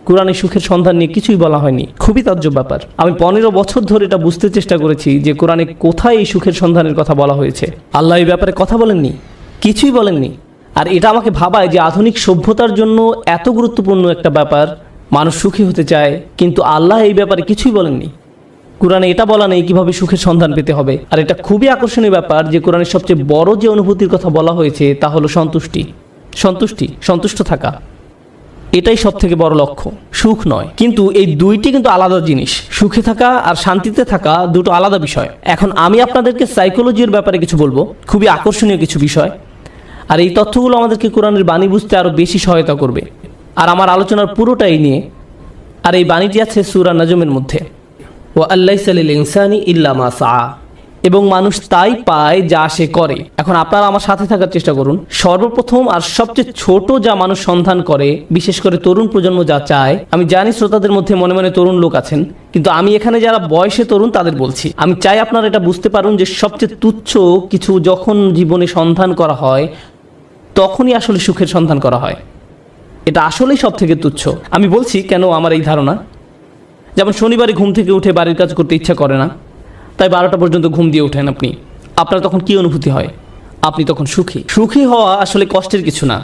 কোরআনে সুখের সন্ধান নিয়ে কিছুই বলা হয়নি। খুবই তাজ্জব ব্যাপার। আমি 15 বছর ধরে এটা বুঝতে চেষ্টা করেছি যে কোরআনে কোথায় এই সুখের সন্ধানের কথা বলা হয়েছে। আল্লাহ এই ব্যাপারে কথা বলেননি, কিছুই বলেননি। আর এটা আমাকে ভাবায় যে আধুনিক সভ্যতার জন্য এত গুরুত্বপূর্ণ একটা ব্যাপার, মানুষ সুখী হতে চায়, কিন্তু আল্লাহ এই ব্যাপারে কিছুই বলেননি। কোরআনে এটা বলা নেই কিভাবে সুখের সন্ধান পেতে হবে। আর এটা খুবই আকর্ষণীয় ব্যাপার যে কোরআনের সবচেয়ে বড় যে অনুভূতির কথা বলা হয়েছে তা হলো সন্তুষ্টি। সন্তুষ্ট থাকা, এটাই সব থেকে বড় লক্ষ্য, সুখ নয়। কিন্তু এই দুইটি কিন্তু আলাদা জিনিস। সুখে থাকা আর শান্তিতে থাকা দুটো আলাদা বিষয়। এখন আমি আপনাদেরকে সাইকোলজির ব্যাপারে কিছু বলবো, খুবই আকর্ষণীয় কিছু বিষয়। আর এই তথ্যগুলো আমাদেরকে কোরআনের বাণী বুঝতে আরও বেশি সহায়তা করবে। আর আমার আলোচনার পুরোটাই নিয়ে। আর এই বাণীটি আছে সূরা নাজমের মধ্যে, ওয়া আল্লাইসা লিল ইনসানি ইল্লা মা সাআ, এবং মানুষ তাই পায় যা সে করে। এখন আপনারা আমার সাথে থাকার চেষ্টা করুন। সর্বপ্রথম আর সবচেয়ে ছোট যা মানুষ সন্ধান করে, বিশেষ করে তরুণ প্রজন্ম যা চায়, আমি জানি শ্রোতাদের মধ্যে মনে মনে তরুণ লোক আছেন, কিন্তু আমি এখানে যারা বয়সে তরুণ তাদের বলছি। আমি চাই আপনারা এটা বুঝতে পারুন যে সবচেয়ে তুচ্ছ কিছু যখন জীবনে সন্ধান করা হয়, তখনই আসলে সুখের সন্ধান করা হয়। এটা আসলেই সব থেকে তুচ্ছ। আমি বলছি কেন আমার এই ধারণা। যেমন শনিবারে ঘুম থেকে উঠে বাড়ির কাজ করতে ইচ্ছা করে না, তাই 12টা পর্যন্ত ঘুম দিয়ে ওঠেন আপনি। আপনার তখন কি অনুভূতি হয়? আপনি তখন সুখী। সুখী হওয়া আসলে কষ্টের কিছু না।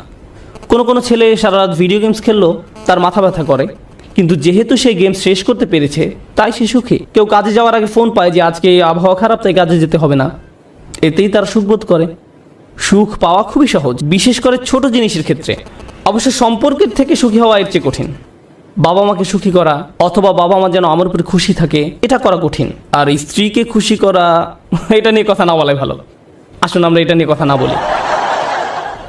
কোনো ছেলে সারা রাত ভিডিও গেমস খেললো, তার মাথা ব্যথা করে, কিন্তু যেহেতু সে গেম শেষ করতে পেরেছে তাই সে সুখী। কেউ কাজে যাওয়ার আগে ফোন পায় যে আজকে আবহাওয়া খারাপ, তাই কাজে যেতে হবে না, এতেই তার সুখ বোধ করে। সুখ পাওয়া খুবই সহজ, বিশেষ করে ছোট জিনিসের ক্ষেত্রে। অবশ্য সম্পর্কের থেকে সুখী হওয়া এর চেয়ে কঠিন। বাবা মাকে সুখী করা, অথবা বাবা মা যেন আমার উপরে খুশি থাকে, এটা করা কঠিন। আর স্ত্রীকে খুশি করা, এটা নিয়ে কথা না বলাই ভালো। আসুন আমরা এটা নিয়ে কথা না বলি।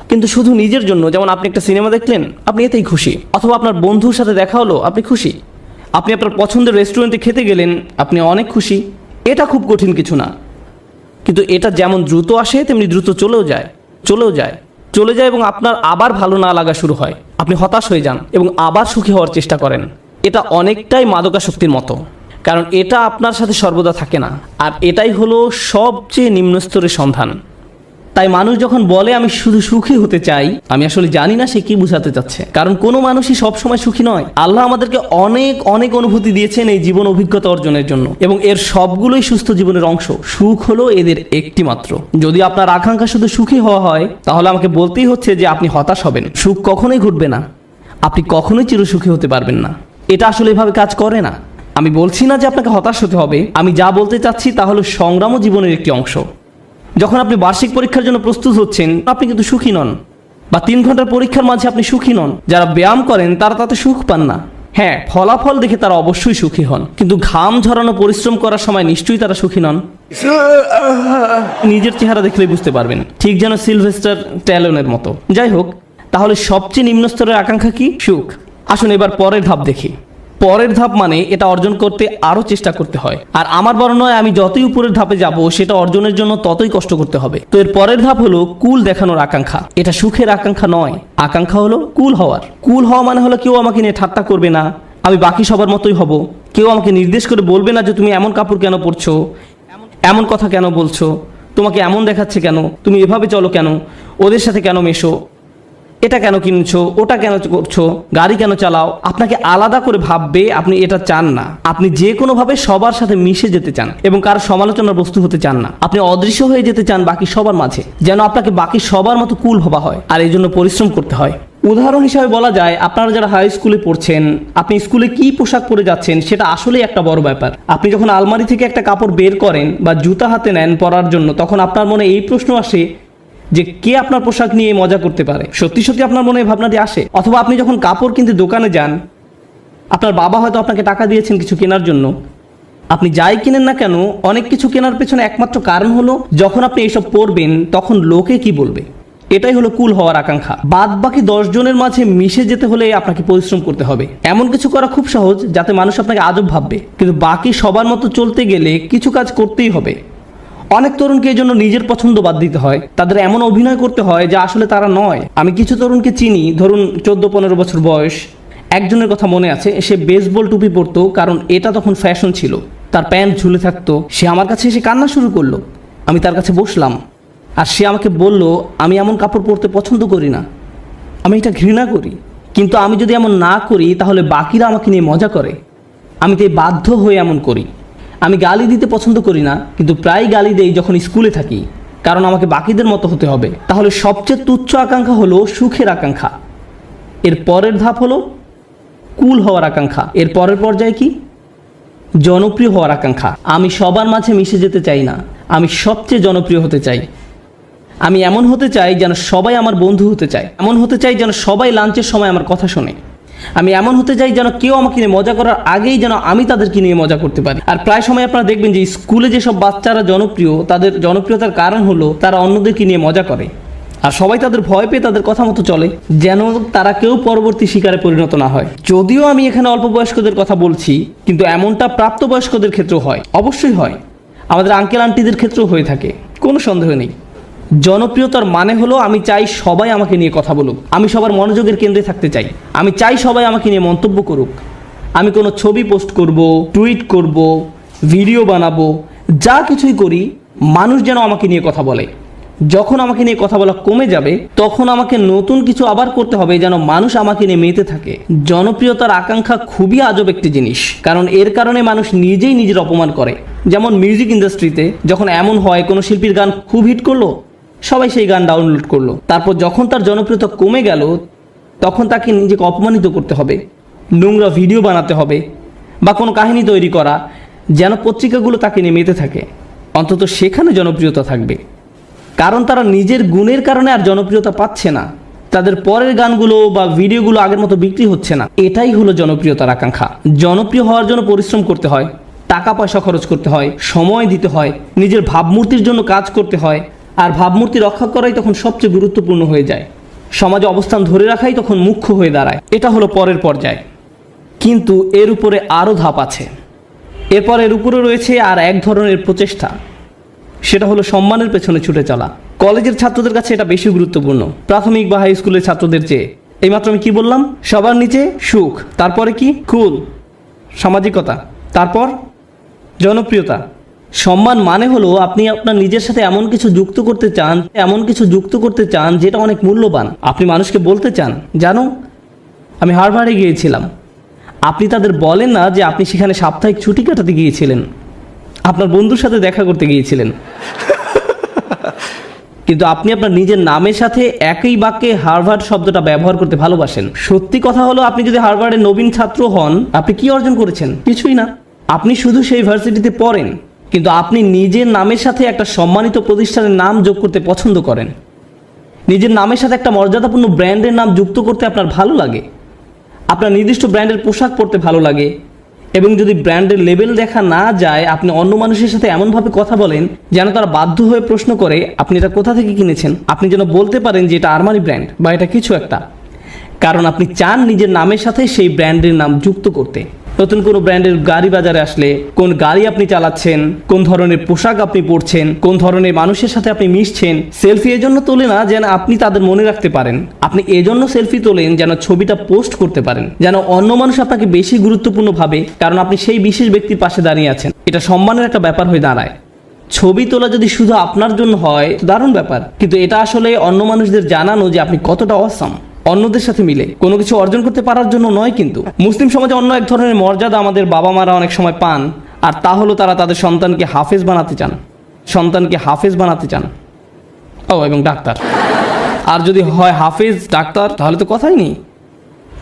কিন্তু শুধু নিজের জন্য, যেমন আপনি একটা সিনেমা দেখলেন, আপনি এতেই খুশি। অথবা আপনার বন্ধুর সাথে দেখা হলো, আপনি খুশি। আপনি আপনার পছন্দের রেস্টুরেন্টে খেতে গেলেন, আপনি অনেক খুশি। এটা খুব কঠিন কিছু না। কিন্তু এটা যেমন দ্রুত আসে তেমনি দ্রুত চলে যায় এবং আপনার আবার ভালো না লাগা শুরু হয়। আপনি হতাশ হয়ে যান এবং আবার সুখী হওয়ার চেষ্টা করেন। এটা অনেকটাই মাদকাসক্তির মতো, কারণ এটা আপনার সাথে সর্বদা থাকে না। আর এটাই হলো সবচেয়ে নিম্ন স্তরের সন্ধান। তাই মানুষ যখন বলে আমি শুধু সুখী হতে চাই, আমি আসলে জানি না সে কি বোঝাতে চাচ্ছে। কারণ কোনো মানুষই সবসময় সুখী নয়। আল্লাহ আমাদেরকে অনেক অনুভূতি দিয়েছেন এই জীবন অভিজ্ঞতা অর্জনের জন্য, এবং এর সবগুলোই সুস্থ জীবনের অংশ। সুখ হলো এদের একটি মাত্র। যদি আপনার আকাঙ্ক্ষা শুধু সুখী হওয়া হয়, তাহলে আমাকে বলতেই হচ্ছে যে আপনি হতাশ হবেন। সুখ কখনোই ঘটবে না, আপনি কখনোই চিরসুখী হতে পারবেন না। এটা আসলে এভাবে কাজ করে না। আমি বলছি না যে আপনাকে হতাশ হতে হবে। আমি যা বলতে চাচ্ছি তা হলো সংগ্রামও জীবনের একটি অংশ। যখন আপনি বার্ষিক পরীক্ষার জন্য প্রস্তুত হচ্ছেন, আপনি কিন্তু সুখী নন। বা 3 ঘন্টার পরীক্ষার মাঝে আপনি সুখী নন। যারা ব্যায়াম করেন তারা তাতে সুখ পান না। হ্যাঁ, ফলাফল দেখে তারা অবশ্যই সুখী হন, কিন্তু ঘাম ঝরানো পরিশ্রম করার সময় নিশ্চয়ই তারা সুখী নন। নিজের চেহারা দেখলেই বুঝতে পারবেন, ঠিক যেন সিলভেস্টার স্ট্যালোনের মতো। যাই হোক, তাহলে সবচেয়ে নিম্ন স্তরের আকাঙ্ক্ষা কি? সুখ। আসুন এবার পরের ধাপ দেখি। পরের ধাপ মানে এটা অর্জন করতে আরো চেষ্টা করতে হয়। আর আমার বর্ণনা হয়, আমি যতই উপরের ধাপে যাব, সেটা অর্জনের জন্য ততই কষ্ট করতে হবে। তো এর পরের ধাপ হলো কুল দেখানোর আকাঙ্ক্ষা। এটা সুখের আকাঙ্ক্ষা নয়, আকাঙ্ক্ষা হলো কুল হওয়ার। কুল হওয়া মানে হলো কেউ আমাকে নিয়ে ঠাট্টা করবে না, আমি বাকি সবার মতোই হব। কেউ আমাকে নির্দেশ করে বলবে না যে তুমি এমন কাপড় কেন পরছো, এমন কথা কেন বলছো, তোমাকে এমন দেখাচ্ছে কেন, তুমি এভাবে চলো কেন, ওদের সাথে কেন মেশো, এটা কেন কিনছো, ওটা কেন করছো, গাড়ি কেন চালাও। আপনাকে আলাদা করে ভাববে। আপনি এটা চান না। আপনি যে কোনোভাবে সবার সাথে মিশে যেতে চান এবং কারো সমালোচনার বস্তু হতে চান না। আপনি অদৃশ্য হয়ে যেতে চান বাকি সবার মাঝে, যেন আপনাকে বাকি সবার মতো কুল ভাবা হয়। আর এই জন্য পরিশ্রম করতে হয়। উদাহরণ হিসাবে বলা যায়, আপনারা যারা হাই স্কুলে পড়ছেন, আপনি স্কুলে কি পোশাক পরে যাচ্ছেন সেটা আসলেই একটা বড় ব্যাপার। আপনি যখন আলমারি থেকে একটা কাপড় বের করেন বা জুতা হাতে নেন পরার জন্য, তখন আপনার মনে এই প্রশ্ন আসে যে কে আপনার পোশাক নিয়ে মজা করতে পারে। সত্যি আপনার মনে এই ভাবনাটি আসে। অথবা আপনি যখন কাপড় কিনতে দোকানে যান, আপনার বাবা হয়তো আপনাকে টাকা দিয়েছেন কিছু কেনার জন্য। আপনি যাই কিনেন না কেন, অনেক কিছু কেনার পেছনে একমাত্র কারণ হলো যখন আপনি এইসব পরবেন তখন লোকে কি বলবে। এটাই হলো কুল হওয়ার আকাঙ্ক্ষা। বাদ বাকি 10 জনের মাঝে মিশে যেতে হলে আপনাকে পরিশ্রম করতে হবে। এমন কিছু করা খুব সহজ যাতে মানুষ আপনাকে আজব ভাববে, কিন্তু বাকি সবার মতো চলতে গেলে কিছু কাজ করতেই হবে। অনেক তরুণকে এই জন্য নিজের পছন্দ বাদ দিতে হয়। তাদের এমন অভিনয় করতে হয় যা আসলে তারা নয়। আমি কিছু তরুণকে চিনি, ধরুন 14-15 বছর বয়স। একজনের কথা মনে আছে, সে বেসবল টুপি পরতো কারণ এটা তখন ফ্যাশন ছিল। তার প্যান্ট ঝুলে থাকতো। সে আমার কাছে এসে কান্না শুরু করলো। আমি তার কাছে বসলাম, আর সে আমাকে বলল, আমি এমন কাপড় পরতে পছন্দ করি না, আমি এটা ঘৃণা করি। কিন্তু আমি যদি এমন না করি তাহলে বাকিরা আমাকে নিয়ে মজা করে। আমি তাই বাধ্য হয়ে এমন করি। আমি গালি দিতে পছন্দ করি না, কিন্তু প্রায় গালি দেই যখন স্কুলে থাকি, কারণ আমাকে বাকিদের মতো হতে হবে। তাহলে সবচেয়ে তুচ্ছ আকাঙ্ক্ষা হলো সুখের আকাঙ্ক্ষা। এর পরের ধাপ হলো কুল হওয়ার আকাঙ্ক্ষা। এর পরের পর্যায়ে কি? জনপ্রিয় হওয়ার আকাঙ্ক্ষা। আমি সবার মাঝে মিশে যেতে চাই না, আমি সবচেয়ে জনপ্রিয় হতে চাই। আমি এমন হতে চাই যেন সবাই আমার বন্ধু হতে চায়, এমন হতে চাই যেন সবাই লাঞ্চের সময় আমার কথা শোনে। আমি এমন হতে চাই যেন কেউ আমাকে নিয়ে মজা করার আগেই যেন আমি তাদেরকে নিয়ে মজা করতে পারি। আর প্রায় সময় আপনারা দেখবেন যে স্কুলে যেসব বাচ্চারা জনপ্রিয়, তাদের জনপ্রিয়তার কারণ হলো তারা অন্যদেরকে নিয়ে মজা করে, আর সবাই তাদের ভয় পেয়ে তাদের কথা মতো চলে, যেন তারা কেউ পরবর্তী শিকারে পরিণত না হয়। যদিও আমি এখানে অল্প বয়স্কদের কথা বলছি, কিন্তু এমনটা প্রাপ্তবয়স্কদের ক্ষেত্রেও হয়, অবশ্যই হয়। আমাদের আঙ্কেল আন্টিদের ক্ষেত্রেও হয়ে থাকে, কোনো সন্দেহ নেই। জনপ্রিয়তার মানে হলো আমি চাই সবাই আমাকে নিয়ে কথা বলুক, আমি সবার মনোযোগের কেন্দ্রে থাকতে চাই, আমি চাই সবাই আমাকে নিয়ে মন্তব্য করুক। আমি কোনো ছবি পোস্ট করব, টুইট করব, ভিডিও বানাবো, যা কিছুই করি মানুষ যেন আমাকে নিয়ে কথা বলে। যখন আমাকে নিয়ে কথা বলা কমে যাবে তখন আমাকে নতুন কিছু আবার করতে হবে যেন মানুষ আমাকে নিয়ে মেতে থাকে। জনপ্রিয়তার আকাঙ্ক্ষা খুবই আজব একটি জিনিস, কারণ এর কারণে মানুষ নিজেই নিজের অপমান করে। যেমন মিউজিক ইন্ডাস্ট্রিতে যখন এমন হয় কোনো শিল্পীর গান খুব হিট করলো, সবাই সেই গান ডাউনলোড করলো, তারপর যখন তার জনপ্রিয়তা কমে গেল তখন তাকে নিজেকে অপমানিত করতে হবে, নোংরা ভিডিও বানাতে হবে বা কোনো কাহিনী তৈরি করা যেন পত্রিকাগুলো তাকে নিয়ে মেতে থাকে। অন্তত সেখানে জনপ্রিয়তা থাকবে, কারণ তারা নিজের গুণের কারণে আর জনপ্রিয়তা পাচ্ছে না, তাদের পরের গানগুলো বা ভিডিওগুলো আগের মতো বিক্রি হচ্ছে না। এটাই হলো জনপ্রিয়তার আকাঙ্ক্ষা। জনপ্রিয় হওয়ার জন্য পরিশ্রম করতে হয়, টাকা পয়সা খরচ করতে হয়, সময় দিতে হয়, নিজের ভাবমূর্তির জন্য কাজ করতে হয়, আর ভাবমূর্তি রক্ষা করাই তখন সবচেয়ে গুরুত্বপূর্ণ হয়ে যায়। সমাজে অবস্থান ধরে রাখাই তখন মুখ্য হয়ে দাঁড়ায়। এটা হলো পরের পর্যায়। কিন্তু এর উপরে আরও ধাপ আছে। এরপর এর উপরে রয়েছে আর এক ধরনের প্রচেষ্টা, সেটা হলো সম্মানের পেছনে ছুটে চলা। কলেজের ছাত্রদের কাছে এটা বেশি গুরুত্বপূর্ণ প্রাথমিক বা হাই স্কুলের ছাত্রদের চেয়ে। এইমাত্র আমি কি বললাম? সবার নিচে সুখ, তারপরে কি? কুল, সামাজিকতা, তারপর জনপ্রিয়তা। সম্মান মানে হলো আপনি আপনার নিজের সাথে এমন কিছু যুক্ত করতে চান যেটা অনেক মূল্যবান। আপনি মানুষকে বলতে চান, জানো আমি হার্ভার্ডে গিয়েছিলাম। আপনি তাদের বলেন না যে আপনি সেখানে সাপ্তাহিক ছুটি কাটাতে গিয়েছিলেন, আপনার বন্ধুর সাথে দেখা করতে গিয়েছিলেন, কিন্তু আপনি আপনার নিজের নামের সাথে একই বাক্যে হার্ভার্ড শব্দটা ব্যবহার করতে ভালোবাসেন। সত্যি কথা হলো আপনি যদি হার্ভার্ডের নবীন ছাত্র হন, আপনি কি অর্জন করেছেন? কিছুই না। আপনি শুধু সেই ভার্সিটিতে পড়েন, কিন্তু আপনি নিজের নামের সাথে একটা সম্মানিত প্রতিষ্ঠানের নাম যোগ করতে পছন্দ করেন। নিজের নামের সাথে একটা মর্যাদাপূর্ণ ব্র্যান্ডের নাম যুক্ত করতে আপনার ভালো লাগে। আপনার নির্দিষ্ট ব্র্যান্ডের পোশাক পরতে ভালো লাগে, এবং যদি ব্র্যান্ডের লেবেল দেখা না যায় আপনি অন্য মানুষের সাথে এমনভাবে কথা বলেন যেন তারা বাধ্য হয়ে প্রশ্ন করে আপনি এটা কোথা থেকে কিনেছেন। আপনি যেন বলতে পারেন যে এটা আরমানি ব্র্যান্ড বা এটা কিছু একটা, কারণ আপনি চান নিজের নামের সাথে সেই ব্র্যান্ডের নাম যুক্ত করতে। নতুন কোনো ব্র্যান্ডের গাড়ি বাজারে আসলে কোন গাড়ি আপনি চালাচ্ছেন, কোন ধরনের পোশাক আপনি পরছেন, কোন ধরনের মানুষের সাথে আপনি মিশছেন। সেলফি এজন্য তোলে না যেন আপনি তাদের মনে রাখতে পারেন, আপনি এজন্য সেলফি তোলেন যেন ছবিটা পোস্ট করতে পারেন, যেন অন্য মানুষ আপনাকে বেশি গুরুত্বপূর্ণ ভাবে, কারণ আপনি সেই বিশেষ ব্যক্তির পাশে দাঁড়িয়ে আছেন। এটা সম্মানের একটা ব্যাপার হয়ে দাঁড়ায়। ছবি তোলা যদি শুধু আপনার জন্য হয় দারুণ ব্যাপার, কিন্তু এটা আসলে অন্য মানুষদের জানানো যে আপনি কতটা অসাম, অন্যদের সাথে মিলে কোনো কিছু অর্জন করতে পারার জন্য নয়। কিন্তু মুসলিম সমাজে অন্য এক ধরনের মর্যাদা আমাদের বাবা মারা অনেক সময় পান, আর তা হলো তারা তাদের সন্তানকে হাফেজ বানাতে চান। ও এবং ডাক্তার। আর যদি হয় হাফেজ ডাক্তার তাহলে তো কথাই নেই,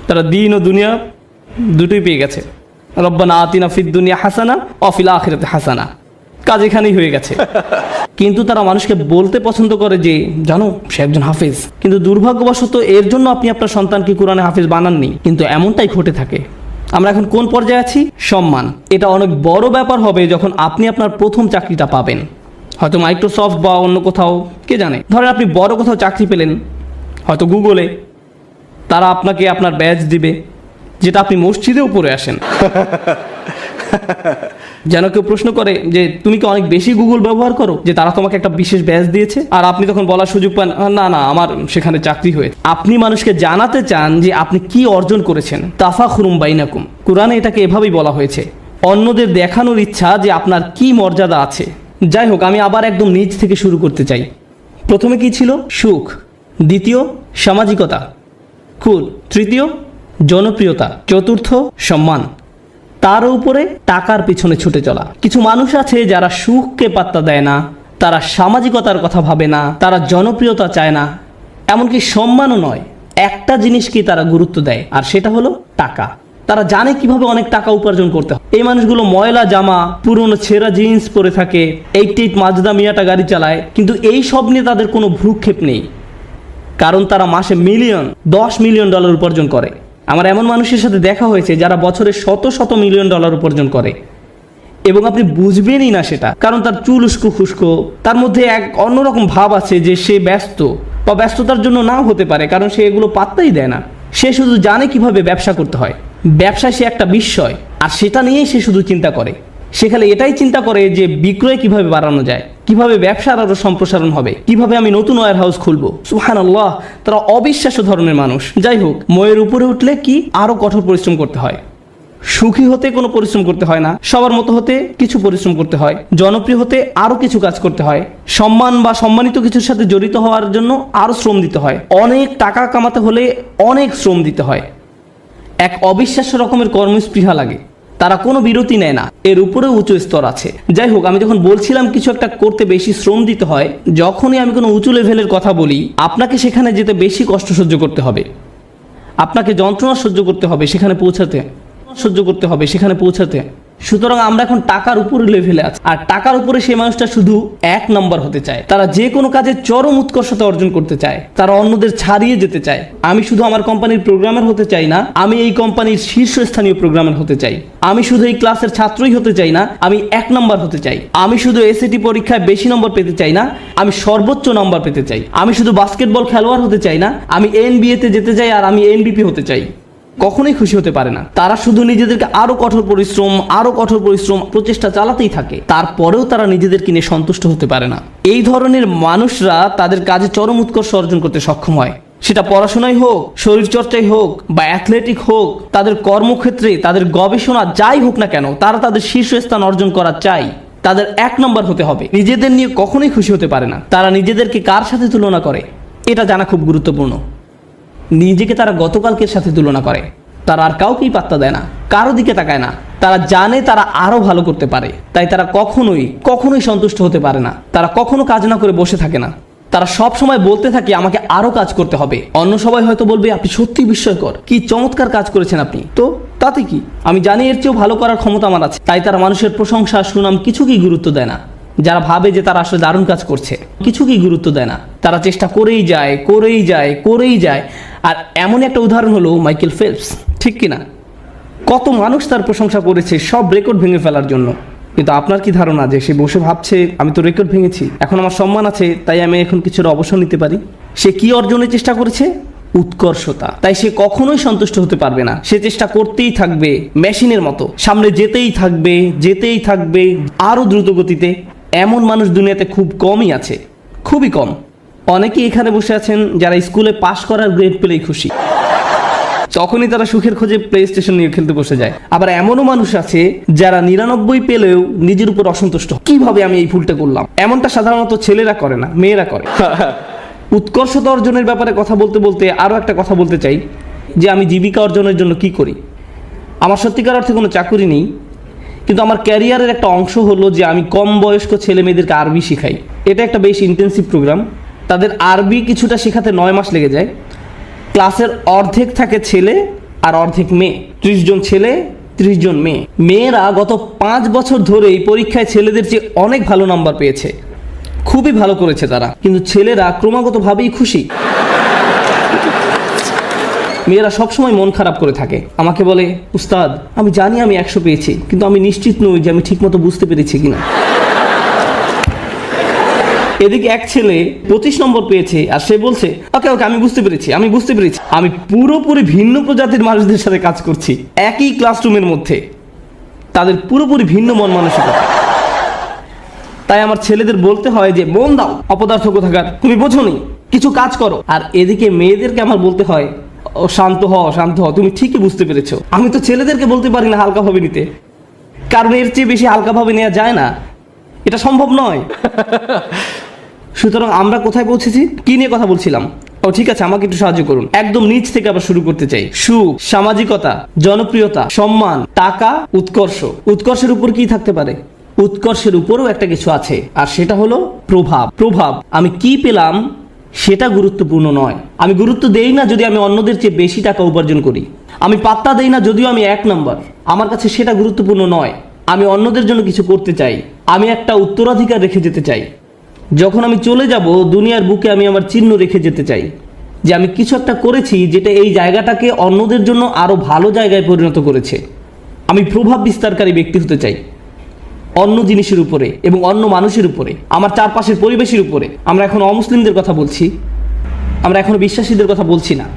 তারা দিন ও দুনিয়া দুটোই পেয়ে গেছে। রব্বানা আতিনা ফিদ দুনিয়া হাসানা ওয়া ফিল আখিরাতি হাসানা, কাজ এখানেই হয়ে গেছে। কিন্তু তারা মানুষকে বলতে পছন্দ করে যে জানো সে একজন হাফেজ, কিন্তু দুর্ভাগ্যবশত এর জন্য আপনি আপনার সন্তানকে কোরআনে হাফেজ বানাননি। কিন্তু এমনটাই ঘটে থাকে। আমরা এখন কোন পর্যায়ে আছি? সম্মান। এটা অনেক বড় ব্যাপার হবে যখন আপনি আপনার প্রথম চাকরিটা পাবেন, হয়তো মাইক্রোসফট বা অন্য কোথাও, কে জানে। ধরেন আপনি বড় কোথাও চাকরি পেলেন, হয়তো গুগলে, তারা আপনাকে আপনার ব্যাজ দিবে যেটা আপনি মসজিদেও পরে আসেন। যেন কেউ প্রশ্ন করে যে তুমি কি অনেক বেশি গুগল ব্যবহার করো যে তারা তোমাকে একটা বিশেষ ব্যাজ দিয়েছে, আর আপনি তখন বলার সুযোগ পান না না আমার সেখানে চাকরি হয়েছে। আপনি মানুষকে জানাতে চান যে আপনি কি অর্জন করেছেন। তাফাখুরুম বাইনাকুম, কোরআনে এটাকে এভাবেই বলা হয়েছে, অন্যদের দেখানোর ইচ্ছা যে আপনার কি মর্যাদা আছে। যাই হোক, আমি আবার একদম নিচ থেকে শুরু করতে চাই। প্রথমে কি ছিল? সুখ। দ্বিতীয় সামাজিকতা, কুল। তৃতীয় জনপ্রিয়তা, চতুর্থ সম্মান, তার উপরে টাকার পিছনে ছুটে চলা। কিছু মানুষ আছে যারা সুখকে পাত্তা দেয় না, তারা সামাজিকতার কথা ভাবে না, তারা জনপ্রিয়তা চায় না, এমনকি সম্মানও নয়, একটা জিনিসকেই তারা গুরুত্ব দেয়, আর সেটা হলো টাকা। তারা জানে কিভাবে অনেক টাকা উপার্জন করতে হয়। এই মানুষগুলো ময়লা জামা, পুরনো ছেঁড়া জিন্স পরে থাকে, 88 মাজদা মিয়াটা গাড়ি চালায়, কিন্তু এই সব নিয়ে তাদের কোনো ভ্রুক্ষেপ নেই, কারণ তারা মাসে $10 মিলিয়ন উপার্জন করে। আমার এমন মানুষের সাথে দেখা হয়েছে যারা বছরে শত শত মিলিয়ন ডলার উপার্জন করে, এবং আপনি বুঝবেনই না সেটা, কারণ তার চুল উস্কো খুস্কো, তার মধ্যে এক অন্যরকম ভাব আছে যে সে ব্যস্ত, বা ব্যস্ততার জন্য নাও হতে পারে, কারণ সে এগুলো পাত্তাই দেয় না। সে শুধু জানে কিভাবে ব্যবসা করতে হয়, ব্যবসায় সে একটা বিস্ময়, আর সেটা নিয়েই সে শুধু চিন্তা করে। সে খালি এটাই চিন্তা করে যে বিক্রয় কিভাবে বাড়ানো যায়, কিভাবে ব্যবসার আরো সম্প্রসারণ হবে, কিভাবে আমি নতুন ওয়্যার হাউস খুলবো। সুবহানাল্লাহ, তারা অবিশ্বাস্য ধরনের মানুষ। যাই হোক, ময়ের উপরে উঠলে কি আরো কঠোর পরিশ্রম করতে হয়। সুখী হতে কোনো পরিশ্রম করতে হয় না, সবার মতো হতে কিছু পরিশ্রম করতে হয়, জনপ্রিয় হতে আরো কিছু কাজ করতে হয়, সম্মান বা সম্মানিত কিছুর সাথে জড়িত হওয়ার জন্য আরো শ্রম দিতে হয়, অনেক টাকা কামাতে হলে অনেক শ্রম দিতে হয়। এক অবিশ্বাস্য রকমের কর্মস্পৃহা লাগে, তারা কোনো বিরতি নেয় না, এর উপরে উঁচু স্তর আছে। যাই হোক, আমি যখন বলছিলাম কিছু একটা করতে বেশি শ্রম দিতে হয়, যখনই আমি কোনো উঁচু লেভেলের কথা বলি, আপনাকে সেখানে যেতে বেশি কষ্ট সহ্য করতে হবে, আপনাকে যন্ত্রণা সহ্য করতে হবে সেখানে পৌঁছাতে। সুতরাং আমরা এখন টাকার উপরে লেভেলে আছি, আর টাকার উপরে সেই মানুষটা শুধু 1 নম্বর হতে চায়। তারা যে কোনো কাজে চরম উৎকর্ষতা অর্জন করতে চায়, তারা অন্যদের ছাড়িয়ে যেতে চায়। আমি শুধু আমার কোম্পানির প্রোগ্রামার হতে চাই না, আমি এই কোম্পানির শীর্ষস্থানীয় প্রোগ্রামার হতে চাই। আমি শুধু এই ক্লাসের ছাত্রই হতে চাই না, আমি 1 নম্বর হতে চাই। আমি শুধু এসএটি পরীক্ষায় বেশি নম্বর পেতে চাই না, আমি সর্বোচ্চ নম্বর পেতে চাই। আমি শুধু বাস্কেটবল খেলোয়াড় হতে চাই না, আমি NBA তে যেতে চাই, আর আমি MVP হতে চাই। কখনোই খুশি হতে পারে না। তারা শুধু নিজেদেরকে আরো কঠোর পরিশ্রম প্রচেষ্টা চালাতেই থাকে, তারপরেও তারা নিজেদেরকে নিয়ে সন্তুষ্ট হতে পারে না। এই ধরনের মানুষরা তাদের কাজে চরম উৎকর্ষ অর্জন করতে সক্ষম হয়, সেটা পড়াশোনাই হোক, শরীরচর্চাই হোক, বা অ্যাথলেটিক হোক, তাদের কর্মক্ষেত্রে, তাদের গবেষণা যাই হোক না কেন, তারা তাদের শীর্ষস্থান অর্জন করা চাই। তাদের 1 নম্বর হতে হবে। নিজেদের নিয়ে কখনোই খুশি হতে পারে না। তারা নিজেদেরকে কার সাথে তুলনা করে এটা জানা খুব গুরুত্বপূর্ণ। নিজেকে তারা গতকালকের সাথে তুলনা করে। তারা আর কাউকেই পাত্তা দেয় না, কারো দিকে তাকায় না। তারা জানে তারা আরো ভালো করতে পারে, তাই তারা কখনোই সন্তুষ্ট হতে পারে না। তারা কখনো কাজ না করে বসে থাকে না। তারা সব সময় বলতে থাকে আমাকে আরো কাজ করতে হবে। অন্য সবাই হয়তো বলবে আপনি সত্যি বিস্ময়কর, কি চমৎকার কাজ করেছেন আপনি, তো তাতে কি, আমি জানি এর চেয়েও ভালো করার ক্ষমতা আমার আছে। তাই তারা মানুষের প্রশংসা, সুনাম কিছুকেই গুরুত্ব দেয় না। যারা ভাবে যে তারা আসলে দারুণ কাজ করছে, কিছুকেই গুরুত্ব দেয় না। তারা চেষ্টা করেই যায়। আর এমন একটা উদাহরণ হলো মাইকেল ফেলপস, ঠিক কিনা? কত মানুষ তার প্রশংসা করেছে সব রেকর্ড ভেঙে ফেলার জন্য, কিন্তু আপনার কি ধারণা যে সে বসে ভাবছে আমি তো রেকর্ড ভেঙেছি, এখন আমার সম্মান আছে, তাই আমি এখন কিছুটা অবসর নিতে পারি? সে কি অর্জনের চেষ্টা করেছে? উৎকর্ষতা। তাই সে কখনোই সন্তুষ্ট হতে পারবে না। সে চেষ্টা করতেই থাকবে মেশিনের মতো, সামনে যেতেই থাকবে আরো দ্রুত গতিতে। এমন মানুষ দুনিয়াতে খুব কমই আছে, খুবই কম। অনেকেই এখানে বসে আছেন যারা স্কুলে পাশ করার গ্রেড পেলেই খুশি, তখনই তারা সুখের খোঁজে প্লে স্টেশন নিয়ে খেলতে বসে যায়। আবার এমনও মানুষ আছে যারা 99 পেলেও নিজের উপর অসন্তুষ্ট, কিভাবে আমি এই ভুলটা করলাম। এমনটা সাধারণত ছেলেরা করে না, মেয়েরা করে। উৎকর্ষতা অর্জনের ব্যাপারে কথা বলতে আরো একটা কথা বলতে চাই, যে আমি জীবিকা অর্জনের জন্য কি করি। আমার সত্যিকার অর্থে কোনো চাকরি নেই, কিন্তু আমার ক্যারিয়ারের একটা অংশ হলো যে আমি কম বয়স্ক ছেলে মেয়েদেরকে আরবি শেখাই। এটা একটা বেশ ইন্টেন্সিভ প্রোগ্রাম। তাদের আরবি কিছুটা শেখাতে 9 মাস লেগে যায়। ক্লাসের অর্ধেক থাকে ছেলে আর অর্ধেক মেয়ে, 30 জন ছেলে 30 জন মেয়ে। মেয়েরা গত 5 বছর ধরে এই পরীক্ষায় ছেলেদের চেয়ে অনেক ভালো নাম্বার পেয়েছে, খুবই ভালো করেছে তারা, কিন্তু ছেলেরা ক্রমাগতভাবেই খুশি। মেয়েরা সবসময় মন খারাপ করে থাকে, আমাকে বলে উস্তাদ আমি জানি আমি 100 পেয়েছি, কিন্তু আমি নিশ্চিত নই যে আমি ঠিকমতো বুঝতে পেরেছি কিনা। এদিকে এক ছেলে 25 নম্বর পেয়েছে, আর সে বলছে ওকে আমি বুঝতে পেরেছি। আমি পুরোপুরি ভিন্ন প্রজাতির মানুষদের সাথে কাজ করছি একই ক্লাসরুমের মধ্যে, তাদের পুরোপুরি ভিন্ন মন মানসিকতা। তাই আমার ছেলেদের বলতে হয় যে মন দাও, অপদার্থ কোথাকার, তুমি বোঝোনি, কিছু কাজ করো। আর এদিকে মেয়েদেরকে আমার বলতে হয় ও শান্ত হও, তুমি ঠিকই বুঝতে পেরেছো। আমি তো ছেলেদেরকে বলতে পারি না হালকাভাবে নিতে, কারণ এর চেয়ে বেশি হালকাভাবে নেওয়া যায় না, এটা সম্ভব নয়। সুতরাং আমরা কোথায় পৌঁছেছি, কি নিয়ে কথা বলছিলাম? ও ঠিক আছে, আমাকে একটু সাহায্য করুন। একদম নিচ থেকে আবার শুরু করতে চাই। সুখ, সামাজিকতা, জনপ্রিয়তা, সম্মান, টাকা, উৎকর্ষ। উৎকর্ষের উপর কি থাকতে পারে? উৎকর্ষের উপরও একটা কিছু আছে, আর সেটা হলো প্রভাব। প্রভাব, আমি কি পেলাম সেটা গুরুত্বপূর্ণ নয়। আমি গুরুত্ব দেই না যদি আমি অন্যদের চেয়ে বেশি টাকা উপার্জন করি। আমি পাত্তা দেই না যদিও আমি 1 নম্বর। আমার কাছে সেটা গুরুত্বপূর্ণ নয়। আমি অন্যদের জন্য কিছু করতে চাই। আমি একটা উত্তরাধিকার রেখে যেতে চাই। যখন আমি চলে যাব দুনিয়ার বুকে আমি আমার চিহ্ন রেখে যেতে চাই যে আমি কিছু একটা করেছি যেটা এই জায়গাটাকে অন্যদের জন্য আরো ভালো জায়গায় পরিণত করেছে। আমি প্রভাব বিস্তারকারী ব্যক্তি হতে চাই অন্য জিনিসের উপরে এবং অন্য মানুষের উপরে, আমার চারপাশের পরিবেশের উপরে। আমরা এখন অমুসলিমদের কথা বলছি, আমরা এখন বিশ্বাসীদের কথা বলছি না।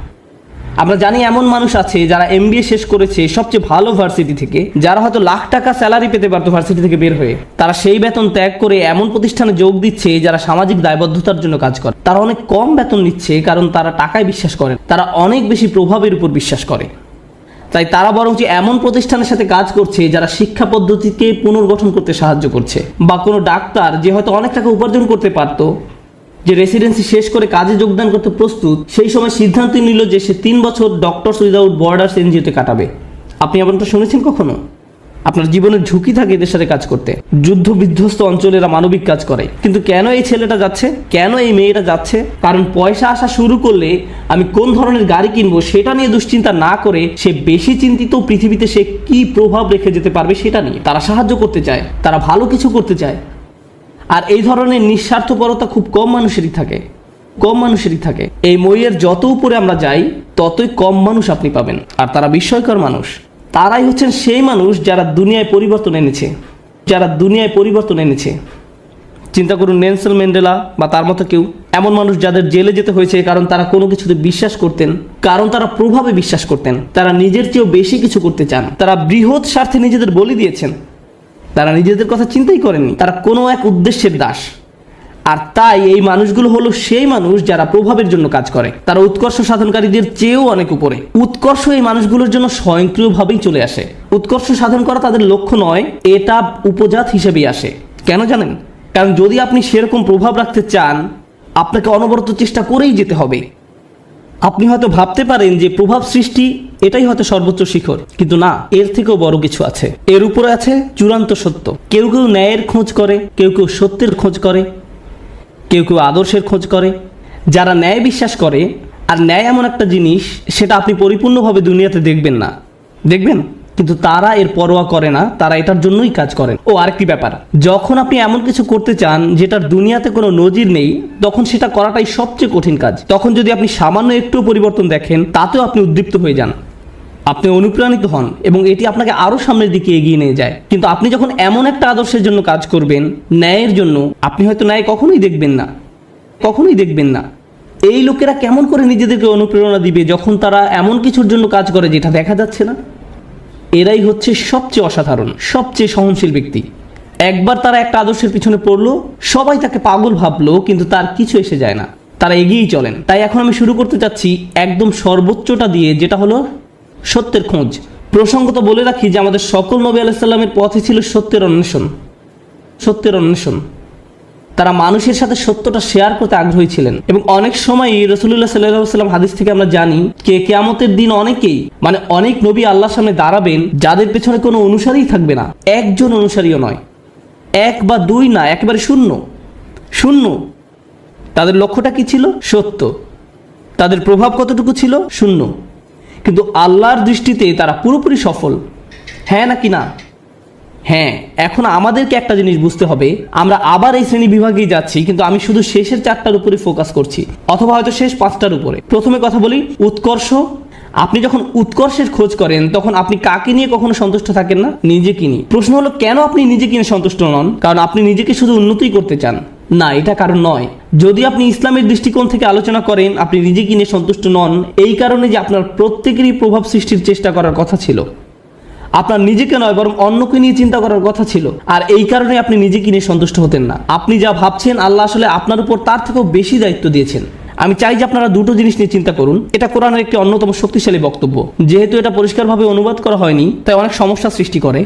আমরা জানি এমন মানুষ আছে যারা MBA শেষ করেছে সবচেয়ে ভালো ভার্সিটি থেকে, যারা হয়তো লাখ টাকা স্যালারি পেতে পারতো ভার্সিটি থেকে বের হয়ে। তারা সেই বেতন ত্যাগ করে এমন প্রতিষ্ঠানে যোগ দিচ্ছে যারা সামাজিক দায়বদ্ধতার জন্য কাজ করে। তারা অনেক কম বেতন নিচ্ছে কারণ তারা টাকায় বিশ্বাস করে, তারা অনেক বেশি প্রভাবের উপর বিশ্বাস করে। তাই তারা বরঞ্চ এমন প্রতিষ্ঠানের সাথে কাজ করছে যারা শিক্ষা পদ্ধতিকে পুনর্গঠন করতে সাহায্য করছে। বা কোনো ডাক্তার যে হয়তো অনেক টাকা উপার্জন করতে পারতো, যে রেসিডেন্সি শেষ করে কাজে যোগদান করতে প্রস্তুত, সেই সময় সিদ্ধান্ত নিল যে সে 3 বছর ডক্টরস উইদাউট বর্ডার্স NGO-তে কাটাবে। আপনি এমনটা শুনেছেন কখনো? আপনার জীবনের ঝুঁকি থাকে এদের সাথে কাজ করতে। যুদ্ধ বিধ্বস্ত অঞ্চলেরা মানবিক কাজ করে। কিন্তু কেন এই ছেলেটা যাচ্ছে, কেন এই মেয়েটা যাচ্ছে? কারণ পয়সা আসা শুরু করলে আমি কোন ধরনের গাড়ি কিনবো সেটা নিয়ে দুশ্চিন্তা না করে সে বেশি চিন্তিত পৃথিবীতে সে কি প্রভাব রেখে যেতে পারবে সেটা নিয়ে। তারা সাহায্য করতে চায়, তারা ভালো কিছু করতে চায়। আর এই ধরনের নিঃস্বার্থপরতা খুব কম মানুষেরই থাকে। এই মইয়ের যত উপরে আমরা যাই ততই কম মানুষ আপনি পাবেন। আর তারা বিস্ময়কর মানুষ। তারাই হচ্ছেন সেই মানুষ যারা দুনিয়ায় পরিবর্তন এনেছে। চিন্তা করুন নেলসন ম্যান্ডেলা বা তার মতো কেউ, এমন মানুষ যাদের জেলে যেতে হয়েছে কারণ তারা কোনো কিছুতে বিশ্বাস করতেন, কারণ তারা প্রভাবে বিশ্বাস করতেন। তারা নিজের চেয়েও বেশি কিছু করতে চান। তারা বৃহৎ স্বার্থে নিজেদের বলি দিয়েছেন। তারা নিজেদের কথা চিন্তাই করেননি। তারা কোনো এক উদ্দেশ্যের দাস। আর তাই এই মানুষগুলো হলো সেই মানুষ যারা প্রভাবের জন্য কাজ করে। তারা উৎকর্ষ সাধনকারীদের চেয়েও অনেক উপরে। উৎকর্ষ এই মানুষগুলোর জন্য স্বয়ংক্রিয়ভাবেই চলে আসে। উৎকর্ষ সাধন করা তাদের লক্ষ্য নয়, এটা উপজাত হিসেবেই আসে। কেন জানেন? কারণ যদি আপনি সেরকম প্রভাব রাখতে চান আপনাকে অনবরত চেষ্টা করেই যেতে হবে। আপনি হয়তো ভাবতে পারেন যে প্রভাব সৃষ্টি এটাই হয়তো সর্বোচ্চ শিখর, কিন্তু না, এর থেকেও বড় কিছু আছে। এর উপরে আছে চূড়ান্ত সত্য। কেউ কেউ ন্যায়ের খোঁজ করে, কেউ কেউ সত্যের খোঁজ করে, কেউ কেউ আদর্শের খোঁজ করে। যারা ন্যায় বিশ্বাস করে, আর ন্যায় এমন একটা জিনিস সেটা আপনি পরিপূর্ণভাবে দুনিয়াতে দেখবেন কিন্তু তারা এর পরোয়া করে না, তারা এটার জন্যই কাজ করেন। ও আরেকটি ব্যাপার, যখন আপনি এমন কিছু করতে চান যেটার দুনিয়াতে কোনো নজির নেই, তখন সেটা করাটাই সবচেয়ে কঠিন কাজ। তখন যদি আপনি সামান্য একটু পরিবর্তন দেখেন তাতেও আপনি উদ্দীপ্ত হয়ে যান, আপনি অনুপ্রাণিত হন এবং এটি আপনাকে আরো সামনের দিকে এগিয়ে নিয়ে যায়। কিন্তু আপনি যখন এমন একটা আদর্শের জন্য কাজ করবেন, ন্যায়ের জন্য, আপনি হয়তো ন্যায় কখনোই দেখবেন না। এই লোকেরা কেমন করে নিজেদেরকে অনুপ্রেরণা দিবে যখন তারা এমন কিছুর জন্য কাজ করে যেটা দেখা যাচ্ছে না? এরাই হচ্ছে সবচেয়ে অসাধারণ, সবচেয়ে সহনশীল ব্যক্তি। একবার তারা একটা আদর্শের পিছনে পড়লো, সবাই তাকে পাগল ভাবলো, কিন্তু তার কিছু এসে যায় না, তারা এগিয়েই চলেন। তাই এখন আমি শুরু করতে চাচ্ছি একদম সর্বোচ্চটা দিয়ে, যেটা হলো সত্যের খোঁজ। প্রসঙ্গত বলে রাখি যে আমাদের সকল নবী আলাইহিস সালামের পথে ছিল সত্যের অন্বেষণ। তারা মানুষের সাথে সত্যটা শেয়ার করতে আগ্রহী ছিলেন। এবং অনেক সময়ই রাসূলুল্লাহ সাল্লাল্লাহু আলাইহি ওয়াসাল্লাম হাদিস থেকে আমরা জানি কিয়ামতের দিন অনেক নবী আল্লাহর সামনে দাঁড়াবেন যাদের পেছনে কোনো অনুসারীই থাকবে না, একজন অনুসারীও নয়, 1 বা 2 না, একেবারে শূন্য। তাদের লক্ষ্যটা কি ছিল? সত্য। তাদের প্রভাব কতটুকু ছিল? 0। কিন্তু আল্লাহর দৃষ্টিতে তারা পুরোপুরি সফল। হ্যাঁ নাকি না? হ্যাঁ। এখন আমাদেরকে একটা জিনিস বুঝতে হবে, আমরা আবার এই শ্রেণী বিভাগেই যাচ্ছি, কিন্তু আমি শুধু শেষের 4টার উপরে ফোকাস করছি, অথবা হয়তো শেষ 5টার উপরে। প্রথমে কথা বলি উৎকর্ষ। আপনি যখন উৎকর্ষের খোঁজ করেন তখন আপনি কাকে নিয়ে কখনো সন্তুষ্ট থাকেন না? নিজেকে নিয়ে। প্রশ্ন হলো কেন আপনি নিজেকে নিয়ে সন্তুষ্ট নন? কারণ আপনি নিজেকে শুধু উন্নতিই করতে চান না, এটা কারণ নয়। যদি আপনি ইসলামের দৃষ্টিকোণ থেকে আলোচনা করেন, আপনি নিজেকে নিয়ে সন্তুষ্ট নন এই কারণে যে আপনার প্রত্যেকেরই প্রভাব সৃষ্টির চেষ্টা করার কথা ছিল। আপনার নিজেকে নয় বরং অন্যকে নিয়ে চিন্তা করার কথা ছিল, আর এই কারণে আপনি নিজেকে নিয়ে সন্তুষ্ট হতেন না। আপনি যা ভাবছেন আল্লাহ আসলে আপনার উপর তার থেকেও বেশি দায়িত্ব দিয়েছেন। আমি চাই যে আপনারা দুটো জিনিস নিয়ে চিন্তা করুন। এটা কোরআনের একটি অন্যতম শক্তিশালী বক্তব্য। যেহেতু এটা পরিষ্কারভাবে অনুবাদ করা হয়নি তাই অনেক সমস্যা সৃষ্টি করে।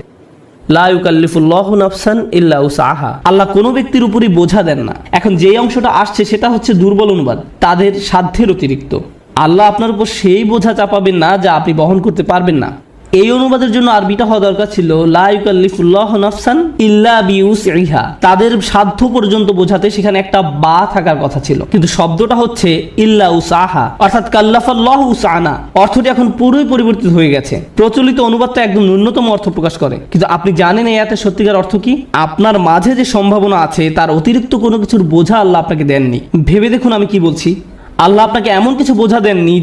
লা ইউকাল্লিফুল্লাহু নাফসান ইল্লা উসআহা। আল্লাহ কোনো ব্যক্তির উপরই বোঝা দেন না। এখন যেই অংশটা আসছে সেটা হচ্ছে দুর্বল অনুবাদ, তাদের সাধ্যের অতিরিক্ত। আল্লাহ আপনার উপর সেই বোঝা চাপাবেন না যা আপনি বহন করতে পারবেন না। এই অনুবাদের জন্য আরবিটা হওয়া দরকার ছিল লা ইউকাল্লিফুল্লাহু নাফসান ইল্লা বিউসইহা, তাদের সাধ্য পর্যন্ত বোঝাতে সেখানে একটা বা থাকার কথা ছিল, কিন্তু শব্দটা হচ্ছে ইল্লা উসআহা, অর্থাৎ কাল্লাফাল্লাহু উসআনা। অর্থটি এখন পুরোই পরিবর্তিত হয়ে গেছে। প্রচলিত অনুবাদটা একদম ন্যূনতম অর্থ প্রকাশ করে, কিন্তু আপনি জানেন এই আয়াতের সত্যিকার অর্থ কি? আপনার মাঝে যে সম্ভাবনা আছে তার অতিরিক্ত কোনো কিছুর বোঝা আল্লাহ আপনাকে দেননি। ভেবে দেখুন আমি কি বলছি। আল্লাহ আপনাকে এমন কিছু বোঝা দেননি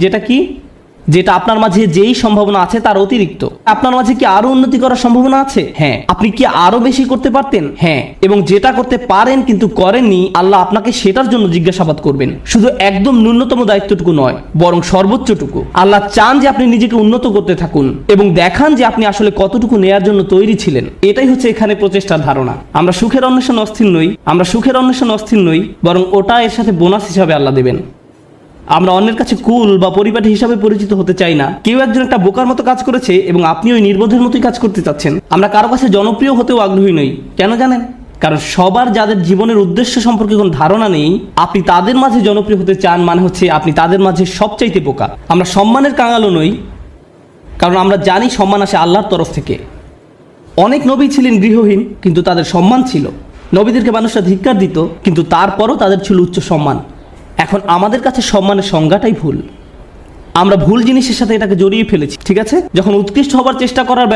যেটা আপনার মাঝে যেই সম্ভাবনা আছে তার অতিরিক্ত। আপনার মাঝে কি আরো উন্নতি করার সম্ভাবনা আছে? হ্যাঁ। আপনি কি আরো বেশি করতে পারতেন? হ্যাঁ। এবং যেটা করতে পারেন কিন্তু করেননি, আল্লাহ আপনাকে সেটার জন্য জিজ্ঞাসাবাদ করবেন। শুধু একদম ন্যূনতম দায়িত্বটুকু নয়, বরং সর্বোচ্চটুকু। আল্লাহ চান যে আপনি নিজেকে উন্নত করতে থাকুন এবং দেখান যে আপনি আসলে কতটুকু নেয়ার জন্য তৈরি ছিলেন। এটাই হচ্ছে এখানে প্রচেষ্টার ধারণা। আমরা সুখের অন্বেষণ অস্থির নই, বরং ওটা এর সাথে বোনাস হিসাবে আল্লাহ দেবেন। আমরা অন্যের কাছে কুল বা পরিপাটি হিসাবে পরিচিত হতে চাই না। কেউ একজন একটা বোকার মতো কাজ করেছে এবং আপনি ওই নির্বোধের মতোই কাজ করতে চাচ্ছেন। আমরা কারো কাছে জনপ্রিয় হতেও আগ্রহী নই। কেন জানেন? কারণ সবার যাদের জীবনের উদ্দেশ্য সম্পর্কে কোনো ধারণা নেই, আপনি তাদের মাঝে জনপ্রিয় হতে চান মানে হচ্ছে আপনি তাদের মাঝে সবচাইতে বোকা। আমরা সম্মানের কাঙালও নই, কারণ আমরা জানি সম্মান আসে আল্লাহর তরফ থেকে। অনেক নবী ছিলেন গৃহহীন, কিন্তু তাদের সম্মান ছিল। নবীদেরকে মানুষরা ধিক্কার দিত, কিন্তু তারপরও তাদের ছিল উচ্চ সম্মান। এখন আমাদের কাছে সম্মানের সংজ্ঞাটাই ভুল। আমরা ভুল জিনিসের সাথে এটাকে জড়িয়ে ফেলেছি। ঠিক আছে, যখন উৎকৃষ্ট হবার চেষ্টা করার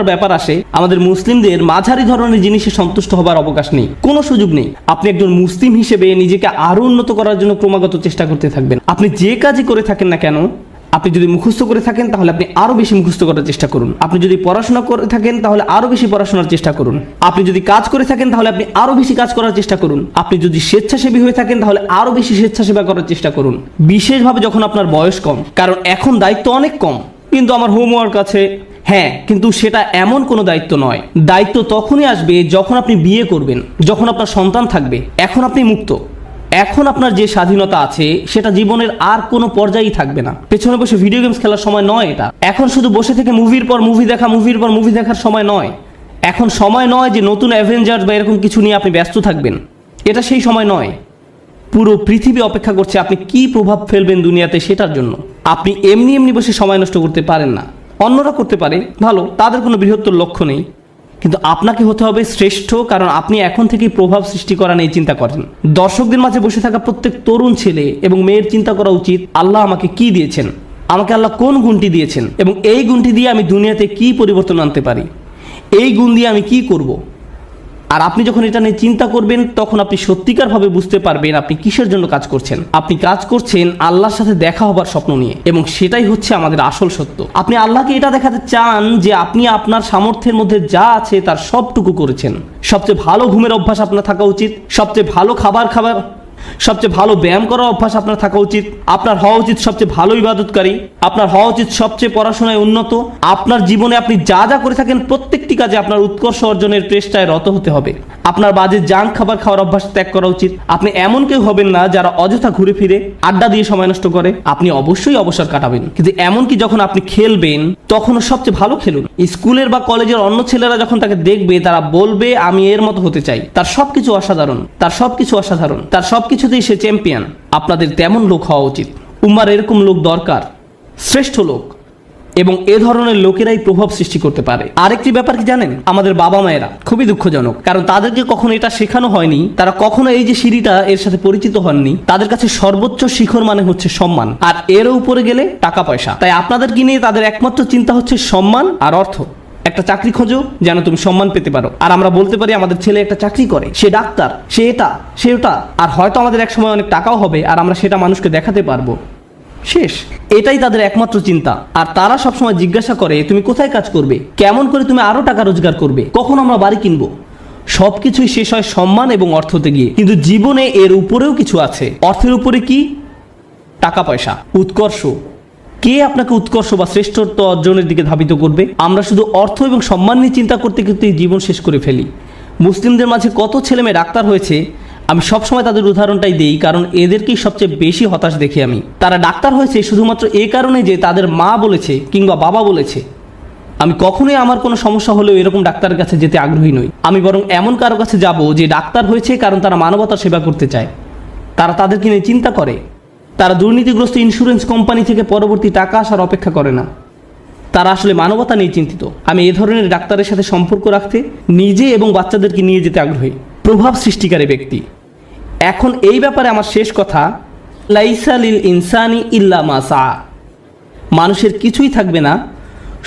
ব্যাপার আসে আমাদের মুসলিমদের মাঝারি ধরনের জিনিসে সন্তুষ্ট হবার অবকাশ নেই, কোনো সুযোগ নেই। আপনি একজন মুসলিম হিসেবে নিজেকে আরো উন্নত করার জন্য ক্রমাগত চেষ্টা করতে থাকবেন। আপনি যে কাজই করে থাকেন না কেন, আপনি যদি মুখস্থ করে থাকেন তাহলে আপনি আরো বেশি মুখস্থ করার চেষ্টা করুন। আপনি যদি পড়াশোনা করে থাকেন তাহলে আরো বেশি পড়াশোনার চেষ্টা করুন। আপনি যদি কাজ করে থাকেন তাহলে আপনি আরো বেশি কাজ করার চেষ্টা করুন। আপনি যদি স্বেচ্ছাসেবী হয়ে থাকেন তাহলে আরো বেশি স্বেচ্ছাসেবা করার চেষ্টা করুন, বিশেষভাবে যখন আপনার বয়স কম। কারণ এখন দায়িত্ব অনেক কম। কিন্তু আমার হোমওয়ার্ক আছে, হ্যাঁ, কিন্তু সেটা এমন কোনো দায়িত্ব নয়। দায়িত্ব তখনই আসবে যখন আপনি বিয়ে করবেন, যখন আপনার সন্তান থাকবে। এখন আপনি মুক্ত। এখন আপনার যে স্বাধীনতা আছে সেটা জীবনের আর কোনো পর্যায়েই থাকবে না। পেছনে বসে ভিডিও গেমস খেলার সময় নয় এটা। এখন শুধু বসে থেকে মুভির পর মুভি দেখার সময় নয়। এখন সময় নয় যে নতুন অ্যাভেঞ্জার্স বা এরকম কিছু নিয়ে আপনি ব্যস্ত থাকবেন। এটা সেই সময় নয়। পুরো পৃথিবী অপেক্ষা করছে আপনি কি প্রভাব ফেলবেন দুনিয়াতে সেটার জন্য। আপনি এমনি বসে সময় নষ্ট করতে পারেন না। অন্যরা করতে পারে, ভালো, তাদের কোনো বৃহত্তর লক্ষ্য নেই, কিন্তু আপনাকে হতে হবে শ্রেষ্ঠ, কারণ আপনি এখন থেকেই প্রভাব সৃষ্টি করা নিয়ে চিন্তা করেন। দর্শকদের মাঝে বসে থাকা প্রত্যেক তরুণ ছেলে এবং মেয়ের চিন্তা করা উচিত, আল্লাহ আমাকে কি দিয়েছেন, আমাকে আল্লাহ কোন গুণটি দিয়েছেন, এবং এই গুণটি দিয়ে আমি দুনিয়াতে কি পরিবর্তন আনতে পারি, এই গুণ দিয়ে আমি কি করব। আর আপনি যখন এটা নিয়ে চিন্তা করবেন তখন আপনি সত্যিকারভাবে বুঝতে পারবেন আপনি কিসের জন্য কাজ করছেন। আপনি কাজ করছেন আল্লাহর সাথে দেখা হবার স্বপ্ন নিয়ে, এবং সেটাই হচ্ছে আমাদের আসল সত্য। আপনি আল্লাহকে এটা দেখাতে চান যে আপনি আপনার সামর্থ্যের মধ্যে যা আছে তার সবটুকু করেছেন। সবচেয়ে ভালো ঘুমের অভ্যাস আপনার থাকা উচিত, সবচেয়ে ভালো খাবার সবচেয়ে ভালো ব্যায়াম করার অভ্যাস আপনার থাকা উচিত। আপনার হওয়া উচিত সবচেয়ে ভালো ইবাদতকারী। আপনার হওয়া উচিত সবচেয়ে পড়াশোনায় উন্নত। আপনার জীবনে আপনি যা যা করে থাকেন প্রত্যেকটি কাজে আপনার উৎকর্ষ অর্জনের চেষ্টায় রত হতে হবে। আপনার বাজে জাঙ্ক খাবার খাওয়ার অভ্যাস ত্যাগ করা উচিত। আপনি এমন কেউ হবেন না যারা অযথা ঘুরে ফিরে আড্ডা দিয়ে সময় নষ্ট করে। আপনি অবশ্যই অবসর কাটাবেন, কিন্তু এমনকি যখন আপনি খেলবেন তখনও সবচেয়ে ভালো খেলুন। স্কুলের বা কলেজের অন্য ছেলেরা যখন তাকে দেখবে তারা বলবে আমি এর মতো হতে চাই, তার সবকিছু অসাধারণ, তার সবকিছুতেই সে চ্যাম্পিয়ন। আপনাদের তেমন লোক হওয়া উচিত। উম্মার এরকম লোক দরকার, শ্রেষ্ঠ লোক, এবং এ ধরনের লোকেরাই প্রভাব সৃষ্টি করতে পারে। আরেকটি ব্যাপার কি জানেন, আমাদের বাবা মায়েরা খুবই দুঃখজনক, কারণ তাদেরকে কখনো এটা শেখানো হয়নি। তারা কখনো এই যে সিঁড়িটা এর সাথে পরিচিত হননি। তাদের কাছে সর্বোচ্চ শিখর মানে হচ্ছে সম্মান, আর এর উপরে গেলে টাকা পয়সা। তাই আপনাদেরকে নিয়ে তাদের একমাত্র চিন্তা হচ্ছে সম্মান আর অর্থ। একটা চাকরি খোঁজো যেন তুমি সম্মান পেতে পারো। আর আমরা বলতে পারি আমাদের ছেলে একটা চাকরি করে, সে ডাক্তার, সে এটা, সে ওটা, আর হয়তো আমাদের এক সময় অনেক টাকাও হবে আর আমরা সেটা মানুষকে দেখাতে পারবো। শেষ, এটাই তাদের একমাত্র চিন্তা। আর তারা সবসময় জিজ্ঞাসা করে তুমি কোথায় কাজ করবে, কেমন করে তুমি আরো টাকা রোজগার করবে, কখন আমরা বাড়ি কিনবো। সবকিছুই শেষ হয় সম্মান এবং অর্থতে গিয়ে। কিন্তু জীবনে এর উপরেও কিছু আছে। অর্থের উপরে কি? টাকা পয়সা, উৎকর্ষ। কে আপনাকে উৎকর্ষ বা শ্রেষ্ঠত্ব অর্জনের দিকে ধাবিত করবে? আমরা শুধু অর্থ এবং সম্মান নিয়ে চিন্তা করতে করতে জীবন শেষ করে ফেলি। মুসলিমদের মাঝে কত ছেলে মেয়ে ডাক্তার হয়েছে, আমি সবসময় তাদের উদাহরণটাই দিই, কারণ এদেরকেই সবচেয়ে বেশি হতাশ দেখি আমি। তারা ডাক্তার হয়েছে শুধুমাত্র এ কারণে যে তাদের মা বলেছে কিংবা বাবা বলেছে। আমি কখনোই আমার কোনো সমস্যা হলেও এরকম ডাক্তারের কাছে যেতে আগ্রহী নই। আমি বরং এমন কারো কাছে যাব যে ডাক্তার হয়েছে কারণ তারা মানবতার সেবা করতে চায়, তারা তাদেরকে নিয়ে চিন্তা করে, তারা দুর্নীতিগ্রস্ত ইন্স্যুরেন্স কোম্পানি থেকে পরবর্তী টাকা আসার অপেক্ষা করে না, তারা আসলে মানবতা নিয়ে চিন্তিত। আমি এ ধরনের ডাক্তারের সাথে সম্পর্ক রাখতে নিজে এবং বাচ্চাদেরকে নিয়ে যেতে আগ্রহী। প্রভাব সৃষ্টিকারী ব্যক্তি। এখন এই ব্যাপারে আমার শেষ কথা, লাইসা লিল ইনসানি ইল্লা মা সা। মানুষের কিছুই থাকবে না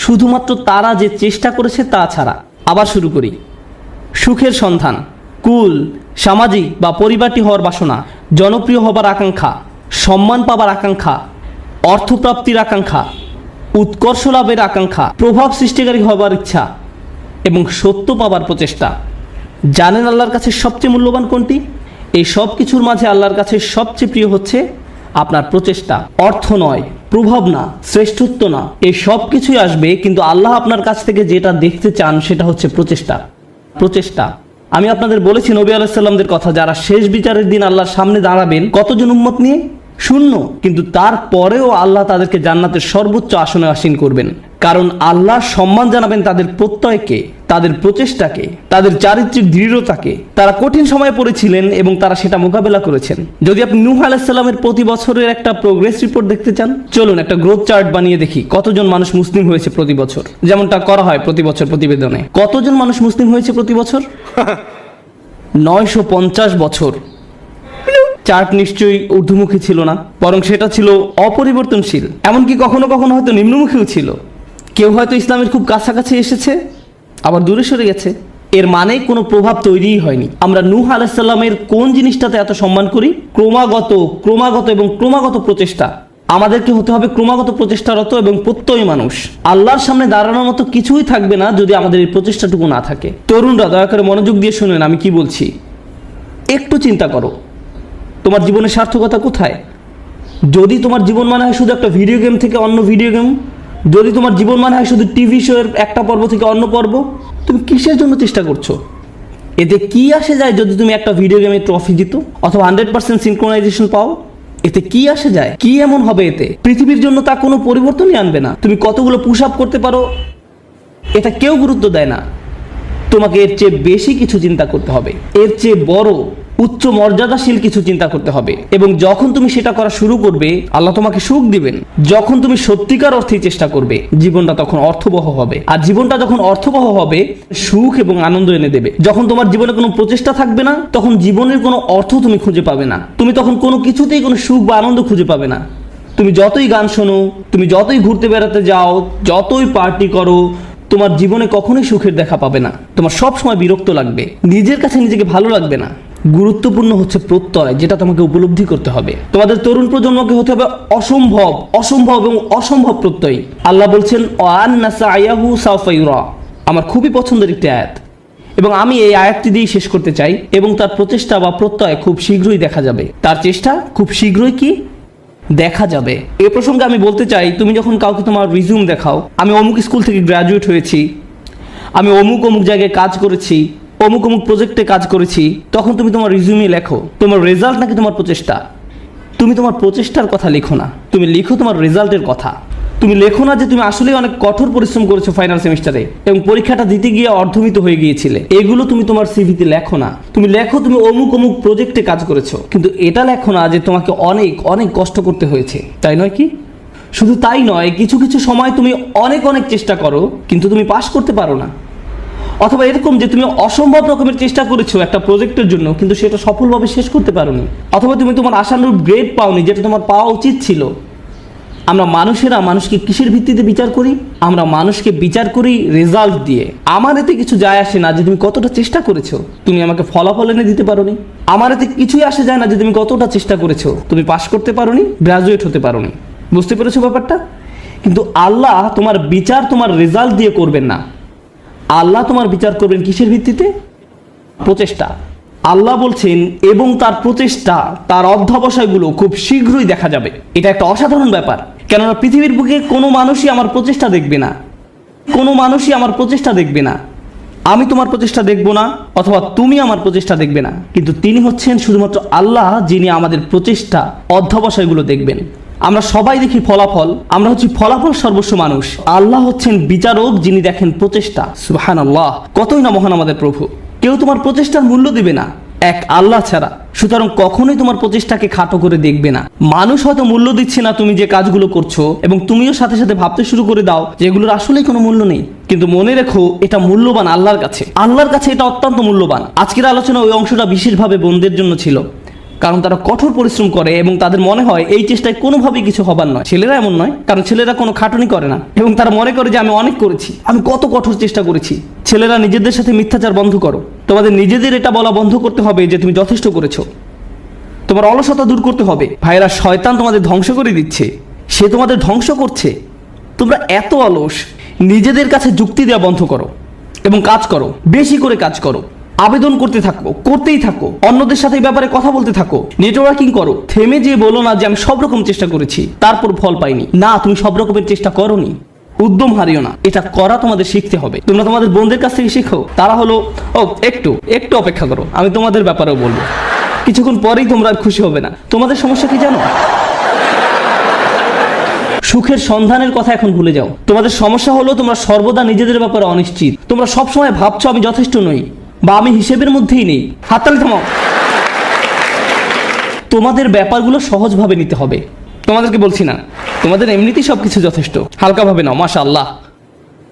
শুধুমাত্র তারা যে চেষ্টা করেছে তা ছাড়া। আবার শুরু করি। সুখের সন্ধান, কুল, সামাজিক বা পরিবারটি হওয়ার বাসনা, জনপ্রিয় হবার আকাঙ্ক্ষা, সম্মান পাবার আকাঙ্ক্ষা, অর্থপ্রাপ্তির আকাঙ্ক্ষা, উৎকর্ষ লাভের আকাঙ্ক্ষা, প্রভাব সৃষ্টিকারী হবার ইচ্ছা এবং সত্য পাবার প্রচেষ্টা। জানেন আল্লাহর কাছে সবচেয়ে মূল্যবান কোনটি? এই সব কিছুর মাঝে আল্লাহর কাছে সবচেয়ে প্রিয় হচ্ছে আপনার প্রচেষ্টা। অর্থ নয়, প্রভাব না, শ্রেষ্ঠত্ব না, এই সব কিছুই আসবে, কিন্তু আল্লাহ আপনার কাছ থেকে যেটা দেখতে চান সেটা হচ্ছে প্রচেষ্টা। প্রচেষ্টা। আমি আপনাদের বলেছি নবী আলাইহিস সালামদের কথা, যারা শেষ বিচারের দিন আল্লাহর সামনে দাঁড়াবেন কতজন উম্মত নিয়ে? 0। কিন্তু তারপরেও আল্লাহ তাদেরকে জান্নাতের সর্বোচ্চ আসনে আসীন করবেন, কারণ আল্লাহ সম্মান জানাবেন তাদের প্রত্যয়কে, তাদের প্রচেষ্টাকে, তাদের চারিত্রিক দৃঢ়তাকে। তারা কঠিন সময়ে পড়েছিলেন এবং তারা সেটা মোকাবেলা করেছেন। যদি আপনি নূহ আলাইহিস সালামের প্রতি বছরের একটা প্রোগ্রেস রিপোর্ট দেখতে চান, চলুন একটা গ্রোথ চার্ট বানিয়ে দেখি কতজন মানুষ মুসলিম হয়েছে প্রতি বছর, যেমনটা করা হয় প্রতি বছর প্রতিবেদনে। কতজন মানুষ মুসলিম হয়েছে প্রতি বছর? 950 বছর। চার্ট নিশ্চয়ই ঊর্ধ্বমুখী ছিল না, বরং সেটা ছিল অপরিবর্তনশীল, এমনকি কখনো কখনো হয়তো নিম্নমুখীও ছিল। কেউ হয়তো ইসলামের খুব কাছাকাছি এসেছে, আবার দূরে সরে গেছে। এর মানে কোনো প্রভাব তৈরিই হয়নি। আমরা নূহ আলাইহিস সালামের কোন জিনিসটাতে এত সম্মান করি? ক্রমাগত এবং ক্রমাগত প্রচেষ্টা। আমাদেরকে হতে হবে ক্রমাগত প্রচেষ্টারত এবং প্রত্যয়ী মানুষ। আল্লাহর সামনে দাঁড়ানোর মতো কিছুই থাকবে না যদি আমাদের এই প্রচেষ্টাটুকু না থাকে। তরুণরা দয়া করে মনোযোগ দিয়ে শুনেন আমি কি বলছি। একটু চিন্তা করো, তোমার জীবনের সার্থকতা কোথায়? যদি তোমার জীবন মানে হয় শুধু একটা ভিডিও গেম থেকে অন্য ভিডিও গেম, যদি তোমার জীবন মানে হয় শুধু টিভি শোয়ের একটা পর্ব থেকে অন্য পর্ব, তুমি কিসের জন্য চেষ্টা করছো? এতে কি আসে যায় যদি তুমি একটা ভিডিও গেমে ট্রফি জিতো অথবা 100% সিনক্রোনাইজেশন পাও? এতে কি আসে যায়? কি এমন হবে এতে? পৃথিবীর জন্য তা কোনো পরিবর্তনই আনবে না। তুমি কতগুলো পুশ আপ করতে পারো এটা কেউ গুরুত্ব দেয় না। তোমাকে এর চেয়ে বেশি কিছু চিন্তা করতে হবে, এর চেয়ে বড় উচ্চ মর্যাদাশীল কিছু চিন্তা করতে হবে। এবং যখন তুমি সেটা করা শুরু করবে, আল্লাহ তোমাকে সুখ দিবেন। যখন তুমি সত্যিকার অর্থেই চেষ্টা করবে, জীবনটা তখন অর্থবহ হবে। আর জীবনটা যখন অর্থবহ হবে, সুখ এবং আনন্দ এনে দেবে। যখন তোমার জীবনে কোনো প্রচেষ্টা থাকবে না, তখন জীবনের কোনো অর্থ তুমি খুঁজে পাবে না। তুমি তখন কোনো কিছুতেই কোনো সুখ বা আনন্দ খুঁজে পাবে না। তুমি যতই গান শোনো, তুমি যতই ঘুরতে বেড়াতে যাও, যতই পার্টি করো, তোমার জীবনে কখনোই সুখের দেখা পাবে না। তোমার সব সময় বিরক্ত লাগবে, নিজের কাছে নিজেকে ভালো লাগবে না। গুরুত্বপূর্ণ হচ্ছে প্রত্যয়, যেটা তোমাকে উপলব্ধি করতে হবে। তোমাদের তরুণ প্রজন্মকে হতে হবে অসম্ভব এবং অসম্ভব প্রত্যয়ী। আল্লাহ বলছেন ওয়ান্না সায়াহু সাওফা ইউরা। আমার খুবই পছন্দের একটি আয়াত, এবং আমি এই আয়াতটি দিয়ে শেষ করতে চাই। এবং তার প্রচেষ্টা বা প্রত্যয় খুব শীঘ্রই দেখা যাবে। তার চেষ্টা খুব শীঘ্রই কি দেখা যাবে। এ প্রসঙ্গে আমি বলতে চাই, তুমি যখন কাউকে তোমার রিজিউম দেখাও, আমি অমুক স্কুল থেকে গ্র্যাজুয়েট হয়েছি, আমি অমুক জায়গায় কাজ করেছি, অমুক প্রজেক্টে কাজ করেছি, তখন তুমি তোমার রিজিউমে লেখো তোমার রেজাল্ট নাকি তোমার প্রচেষ্টা? তুমি তোমার প্রচেষ্টার কথা লিখো না, তুমি লিখো তোমার রেজাল্টের কথা। তুমি লেখো না যে তুমি আসলে অনেক কঠোর পরিশ্রম করেছো ফাইনাল সেমিস্টারে এবং পরীক্ষাটা দিতে গিয়ে অর্ধমিত হয়ে গিয়েছিলে। এগুলো তুমি তোমার সিভিতে লেখো না। তুমি লেখো তুমি অমুক প্রজেক্টে কাজ করেছো, কিন্তু এটা লেখো না যে তোমাকে অনেক কষ্ট করতে হয়েছে, তাই নয় কি? শুধু তাই নয়, কিছু সময় তুমি অনেক চেষ্টা করো কিন্তু তুমি পাস করতে পারো না। অথবা এরকম যে তুমি অসম্ভব রকমের চেষ্টা করেছো একটা প্রজেক্টের জন্য, কিন্তু সেটা সফলভাবে শেষ করতে পারোনি। অথবা তুমি তোমার আশানুরূপ গ্রেড পাওনি, যেটা তোমার পাওয়া উচিত ছিল। আমরা মানুষেরা মানুষকে কিসের ভিত্তিতে বিচার করি? আমরা মানুষকে বিচার করি রেজাল্ট দিয়ে। আমার এতে কিছু যায় আসে না যে তুমি কতটা চেষ্টা করেছো, তুমি আমাকে ফলাফল এনে দিতে পারোনি। আমার এতে কিছুই আসে যায় না যে তুমি কতটা চেষ্টা করেছো, তুমি পাস করতে পারোনি, গ্রাজুয়েট হতে পারোনি। বুঝতে পেরেছো ব্যাপারটা? কিন্তু আল্লাহ তোমার বিচার তোমার রেজাল্ট দিয়ে করবেন না। আল্লাহ তোমার বিচার করবেন কিসের ভিত্তিতে? প্রচেষ্টা। আল্লাহ বলছেন এবং তার প্রচেষ্টা, তার অধ্যবসায়গুলো খুব শীঘ্রই দেখা যাবে। এটা একটা অসাধারণ ব্যাপার, কেননা পৃথিবীর বুকে কোনো মানুষই আমার প্রচেষ্টা দেখবে না, কোনো মানুষই আমার প্রচেষ্টা দেখবে না। আমি তোমার প্রচেষ্টা দেখব না, অথবা তুমি আমার প্রচেষ্টা দেখবে না, কিন্তু তিনি হচ্ছেন শুধুমাত্র আল্লাহ, যিনি আমাদের প্রচেষ্টা অধ্যবসায়গুলো দেখবেন। আমরা সবাই দেখি ফলাফল, আমরা হচ্ছি ফলাফল সর্বস্ব মানুষ। আল্লাহ হচ্ছেন বিচারক, যিনি দেখেন প্রচেষ্টা। সুবহানাল্লাহ, কতই না মহান আমাদের প্রভু। কেউ তোমার প্রচেষ্টার মূল্য দিবে না এক আল্লাহ ছাড়া, সুতরাং কখনোই তোমার প্রচেষ্টাকে খাটো করে দেখবে না। মানুষ হয়তো মূল্য দিচ্ছে না তুমি যে কাজগুলো করছো, এবং তুমিও সাথে সাথে ভাবতে শুরু করে দাও যে এগুলোর আসলেই কোনো মূল্য নেই। কিন্তু মনে রেখো, এটা মূল্যবান আল্লাহর কাছে। আল্লাহর কাছে এটা অত্যন্ত মূল্যবান। আজকের আলোচনা ওই অংশটা বিশেষভাবে বোনদের জন্য ছিল, কারণ তারা কঠোর পরিশ্রম করে এবং তাদের মনে হয় এই চেষ্টায় কোনোভাবেই কিছু হবার নয়। ছেলেরা এমন নয়, কারণ ছেলেরা কোনো খাটুনি করে না এবং তারা মনে করে যে আমি অনেক করেছি, আমি কত কঠোর চেষ্টা করেছি। ছেলেরা নিজেদের সাথে মিথ্যাচার বন্ধ করো। তোমাদের নিজেদের এটা বলা বন্ধ করতে হবে যে তুমি যথেষ্ট করেছো। তোমার অলসতা দূর করতে হবে। ভাইরা, শয়তান তোমাদের ধ্বংস করে দিচ্ছে, সে তোমাদের ধ্বংস করছে। তোমরা এত অলস। নিজেদের কাছে যুক্তি দেওয়া বন্ধ করো এবং কাজ করো, বেশি করে কাজ করো, আবেদন করতে থাকো, করতেই থাকো, অন্যদের সাথে এই ব্যাপারে কথা বলতে থাকো, নেটওয়ার্কিং করো। থেমে যেয়ে বলো না যে আমি সব রকম চেষ্টা করেছি তারপর ফল পাইনি। না, তুমি সব রকমের চেষ্টা করোনি। উদ্যম হারিও না, এটা করা তোমাদের শিখতে হবে। তোমরা তোমাদের বোনদের কাছ থেকে শিখো। তারা হলো একটু অপেক্ষা করো, আমি তোমাদের ব্যাপারেও বলবো। কিছুক্ষণ পরেই তোমরা আর খুশি হবে না। তোমাদের সমস্যা কি জানো? সুখের সন্ধানের কথা এখন ভুলে যাও। তোমাদের সমস্যা হলো তোমরা সর্বদা নিজেদের ব্যাপারে অনিশ্চিত। তোমরা সবসময় ভাবছো আমি যথেষ্ট নই বা আমি হিসেবের মধ্যেই নেই। হাততালি থামাও। তোমাদের ব্যাপারগুলো সহজভাবে নিতে হবে। তোমাদেরকে বলছি না, তোমাদের এমনিতেই সবকিছু যথেষ্ট, হালকাভাবে নাও। মাশাআল্লাহ,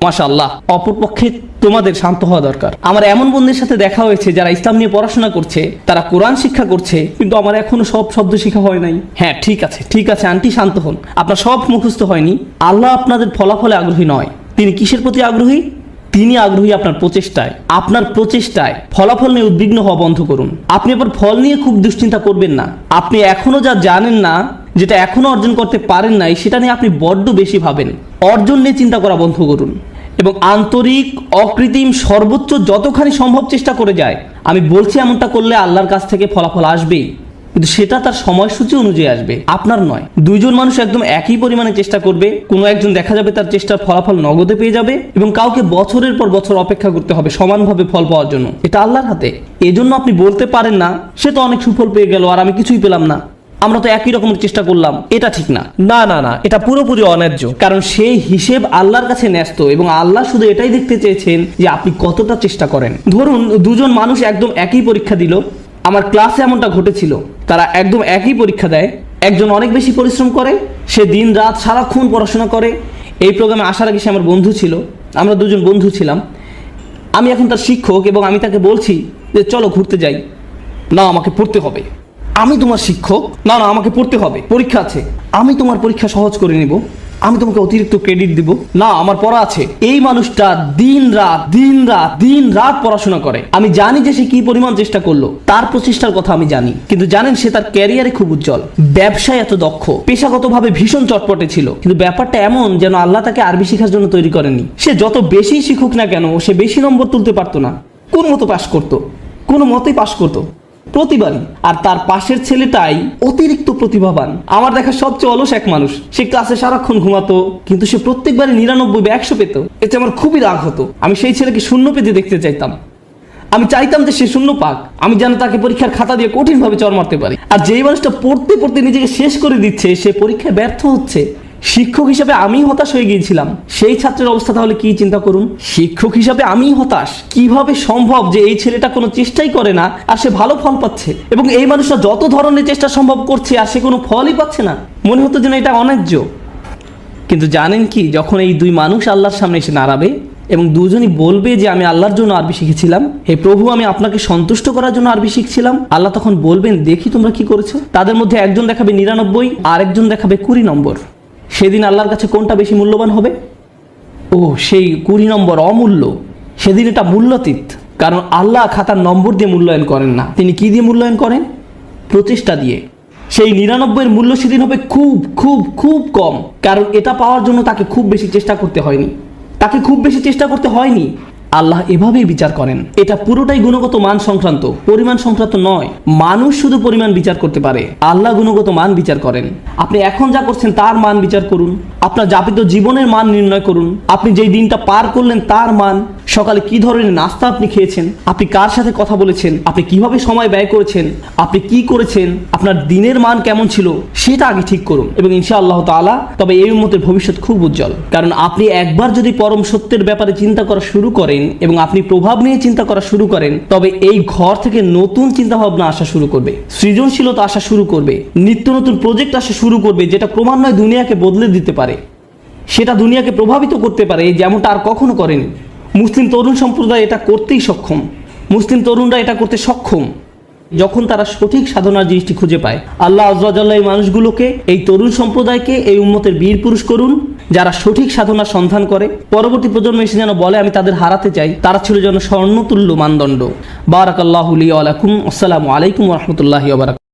মাশাআল্লাহ। অপরপক্ষে তোমাদের শান্ত হওয়া দরকার। আমার এমন বন্ধুদের সাথে দেখা হয়েছে যারা ইসলাম নিয়ে পড়াশোনা করছে, তারা কোরআন শিক্ষা করছে, কিন্তু আমার এখনো সব শব্দ শেখা হয় নাই। হ্যাঁ, ঠিক আছে আন্টি, শান্ত হন। আপনার সব মুখস্থ হয়নি। আল্লাহ আপনাদের ফলাফলে আগ্রহী নয়। তিনি কিসের প্রতি আগ্রহী? তিনি আগ্রহী আপনার প্রচেষ্টায়। আপনার প্রচেষ্টায় ফলাফল নিয়ে উদ্বিগ্ন হওয়া বন্ধ করুন। আপনি আবার ফল নিয়ে খুব দুশ্চিন্তা করবেন না। আপনি এখনো যা জানেন না, যেটা এখনো অর্জন করতে পারেন নাই, সেটা নিয়ে আপনি বড্ড বেশি ভাবেন। অর্জন নিয়ে চিন্তা করা বন্ধ করুন এবং আন্তরিক, অকৃত্রিম, সর্বোচ্চ যতখানি সম্ভব চেষ্টা করে যায়। আমি বলছি এমনটা করলে আল্লাহর কাছ থেকে ফলাফল আসবেই, কিন্তু সেটা তার সময়সূচি অনুযায়ী আসবে, আপনার নয়। দুইজন মানুষ একদম একই পরিমাণে চেষ্টা করবে, কোনো একজন দেখা যাবে তার চেষ্টার ফলাফল নগদে পেয়ে যাবে, এবং কাউকে বছরের পর বছর অপেক্ষা করতে হবে সমানভাবে ফল পাওয়ার জন্য। এটা আল্লাহর হাতে। এজন্য আপনি বলতে পারেন না সে তো অনেক সুফল পেয়ে গেল আর আমি কিছুই পেলাম না, আমরা তো একই রকমের চেষ্টা করলাম। এটা ঠিক না, না, এটা পুরোপুরি অন্যায্য। কারণ সেই হিসেব আল্লাহর কাছে ন্যস্ত এবং আল্লাহ শুধু এটাই দেখতে চেয়েছেন যে আপনি কতটা চেষ্টা করেন। ধরুন দুজন মানুষ একদম একই পরীক্ষা দিল। আমার ক্লাসে এমনটা ঘটেছিল। তারা একদম একই পরীক্ষা দেয়। একজন অনেক বেশি পরিশ্রম করে, সে দিন রাত সারাক্ষণ পড়াশোনা করে। এই প্রোগ্রামে আসার আগে সে আমার বন্ধু ছিল, আমরা দুজন বন্ধু ছিলাম। আমি এখন তার শিক্ষক এবং আমি তাকে বলছি যে চলো ঘুরতে যাই। না, আমাকে পড়তে হবে। আমি তোমার শিক্ষক। না, আমাকে পড়তে হবে, পরীক্ষা আছে। আমি তোমার পরীক্ষা সহজ করে নিব, আমি তোমাকে অতিরিক্ত ক্রেডিট দিব। না, আমার পড়া আছে। এই মানুষটা দিন রাত পড়াশোনা করে। আমি জানি যে সে কি পরিমাণ চেষ্টা করলো, তার প্রচেষ্টার কথা আমি জানি। কিন্তু জানেন, সে তার ক্যারিয়ারে খুব উজ্জ্বল, ব্যবসায় এত দক্ষ, পেশাগতভাবে ভীষণ চটপটে ছিল। কিন্তু ব্যাপারটা এমন যেন আল্লাহ তাকে আরবি শেখার জন্য তৈরি করেননি। সে যত বেশি শিখুক না কেন, সে বেশি নম্বর তুলতে পারতো না। কোন মতো পাশ করতো, কোনো মতেই পাশ করতো প্রতিবারই। আর তার পাশের ছেলেটাই অতিরিক্ত প্রতিভাবান, আমার দেখা সবচেয়ে অলস এক মানুষ। সে ক্লাসে সারাক্ষণ ঘুমাতো, কিন্তু সে প্রত্যেকবারই 99 বা 100 পেত। এতে আমার খুবই রাগ হতো। আমি সেই ছেলেকে শূন্য পেতে দেখতে চাইতাম। আমি চাইতাম যে সে শূন্য পাক, আমি যেন তাকে পরীক্ষার খাতা দিয়ে কঠিনভাবে চড় মারতে পারি। আর যেই মানুষটা পড়তে পড়তে নিজেকে শেষ করে দিচ্ছে, সে পরীক্ষায় ব্যর্থ হচ্ছে। শিক্ষক হিসাবে আমি হতাশ হয়ে গিয়েছিলাম। সেই ছাত্রের অবস্থা তাহলে কি চিন্তা করুন। শিক্ষক হিসাবে আমি হতাশ। কিভাবে সম্ভব যে এই ছেলেটা কোনো চেষ্টাই করে না আর সে ভালো ফল পাচ্ছে, এবং এই মানুষটা যত ধরনের চেষ্টা সম্ভব করছে আর সে কোনো ফলই পাচ্ছে না। মনে হতো যেন এটা অন্যায্য। কিন্তু জানেন কি, যখন এই দুই মানুষ আল্লাহর সামনে এসে দাঁড়াবে এবং দুজনই বলবে যে আমি আল্লাহর জন্য আরবি শিখেছিলাম, হে প্রভু আমি আপনাকে সন্তুষ্ট করার জন্য আরবি শিখছিলাম, আল্লাহ তখন বলবেন দেখি তোমরা কি করেছো। তাদের মধ্যে একজন দেখাবে 99 আর একজন দেখাবে 20 নম্বর। সেদিন আল্লাহর কাছে কোনটা বেশি মূল্যবান হবে? ও, সেই 20 নম্বর অমূল্য। সেদিন এটা মূল্যাতীত। কারণ আল্লাহ খাতার নম্বর দিয়ে মূল্যায়ন করেন না। তিনি কি দিয়ে মূল্যায়ন করেন? প্রচেষ্টা দিয়ে। সেই 99-এর মূল্য সেদিন হবে খুব খুব খুব কম। কারণ এটা পাওয়ার জন্য তাকে খুব বেশি চেষ্টা করতে হয়নি। আল্লাহ এভাবেই বিচার করেন। এটা পুরোটাই গুণগত মান সংক্রান্ত, পরিমাণ সংক্রান্ত নয়। মানুষ শুধু পরিমাণ বিচার করতে পারে, আল্লাহ গুণগত মান বিচার করেন। আপনি এখন যা করছেন তার মান বিচার করুন, আপনার যাপিত জীবনের মান নির্ণয় করুন, আপনি যেই দিনটা পার করলেন তার মান, সকালে কি ধরনের নাস্তা আপনি খেয়েছেন, আপনি কার সাথে কথা বলেছেন, আপনি কিভাবে সময় ব্যয় করেছেন, আপনি কি করেছেন, আপনার দিনের মান কেমন ছিল, সেটা আগে ঠিক করুন এবং ইনশাআল্লাহ তাআলা তবে এই উম্মতের ভবিষ্যৎ খুব উজ্জ্বল। কারণ আপনি একবার যদি পরম সত্যের ব্যাপারে চিন্তা করা শুরু করেন এবং আপনি প্রভাব নিয়ে চিন্তা করা শুরু করেন, তবে এই ঘর থেকে নতুন চিন্তা ভাবনা আসা শুরু করবে, সৃজনশীলতা আসা শুরু করবে, নিত্য নতুন প্রজেক্ট আসা শুরু করবে, যেটা ক্রমান্বয়ে দুনিয়াকে বদলে দিতে পারে, সেটা দুনিয়াকে প্রভাবিত করতে পারে যেমনটা আর কখনো করেনি। মুসলিম তরুণ সম্প্রদায় এটা করতেই সক্ষম, মুসলিম তরুণরা এটা করতে সক্ষম যখন তারা সঠিক সাধনার জিনিসটি খুঁজে পায়। আল্লাহ আযজা ওয়া জাল্লা এই মানুষগুলোকে, এই তরুণ সম্প্রদায়কে এই উম্মতের বীর পুরুষ করুন যারা সঠিক সাধনার সন্ধান করে। পরবর্তী প্রজন্ম এসে যেন বলে আমি তাদের হারাতে চাই, তারা ছিল যেন স্বর্ণতুল্য মানদণ্ড। বারাকাল্লাহু লি ওয়া লাকুম। আসসালামু আলাইকুম ওয়া রাহমাতুল্লাহি ওয়া বারাকাতুহু।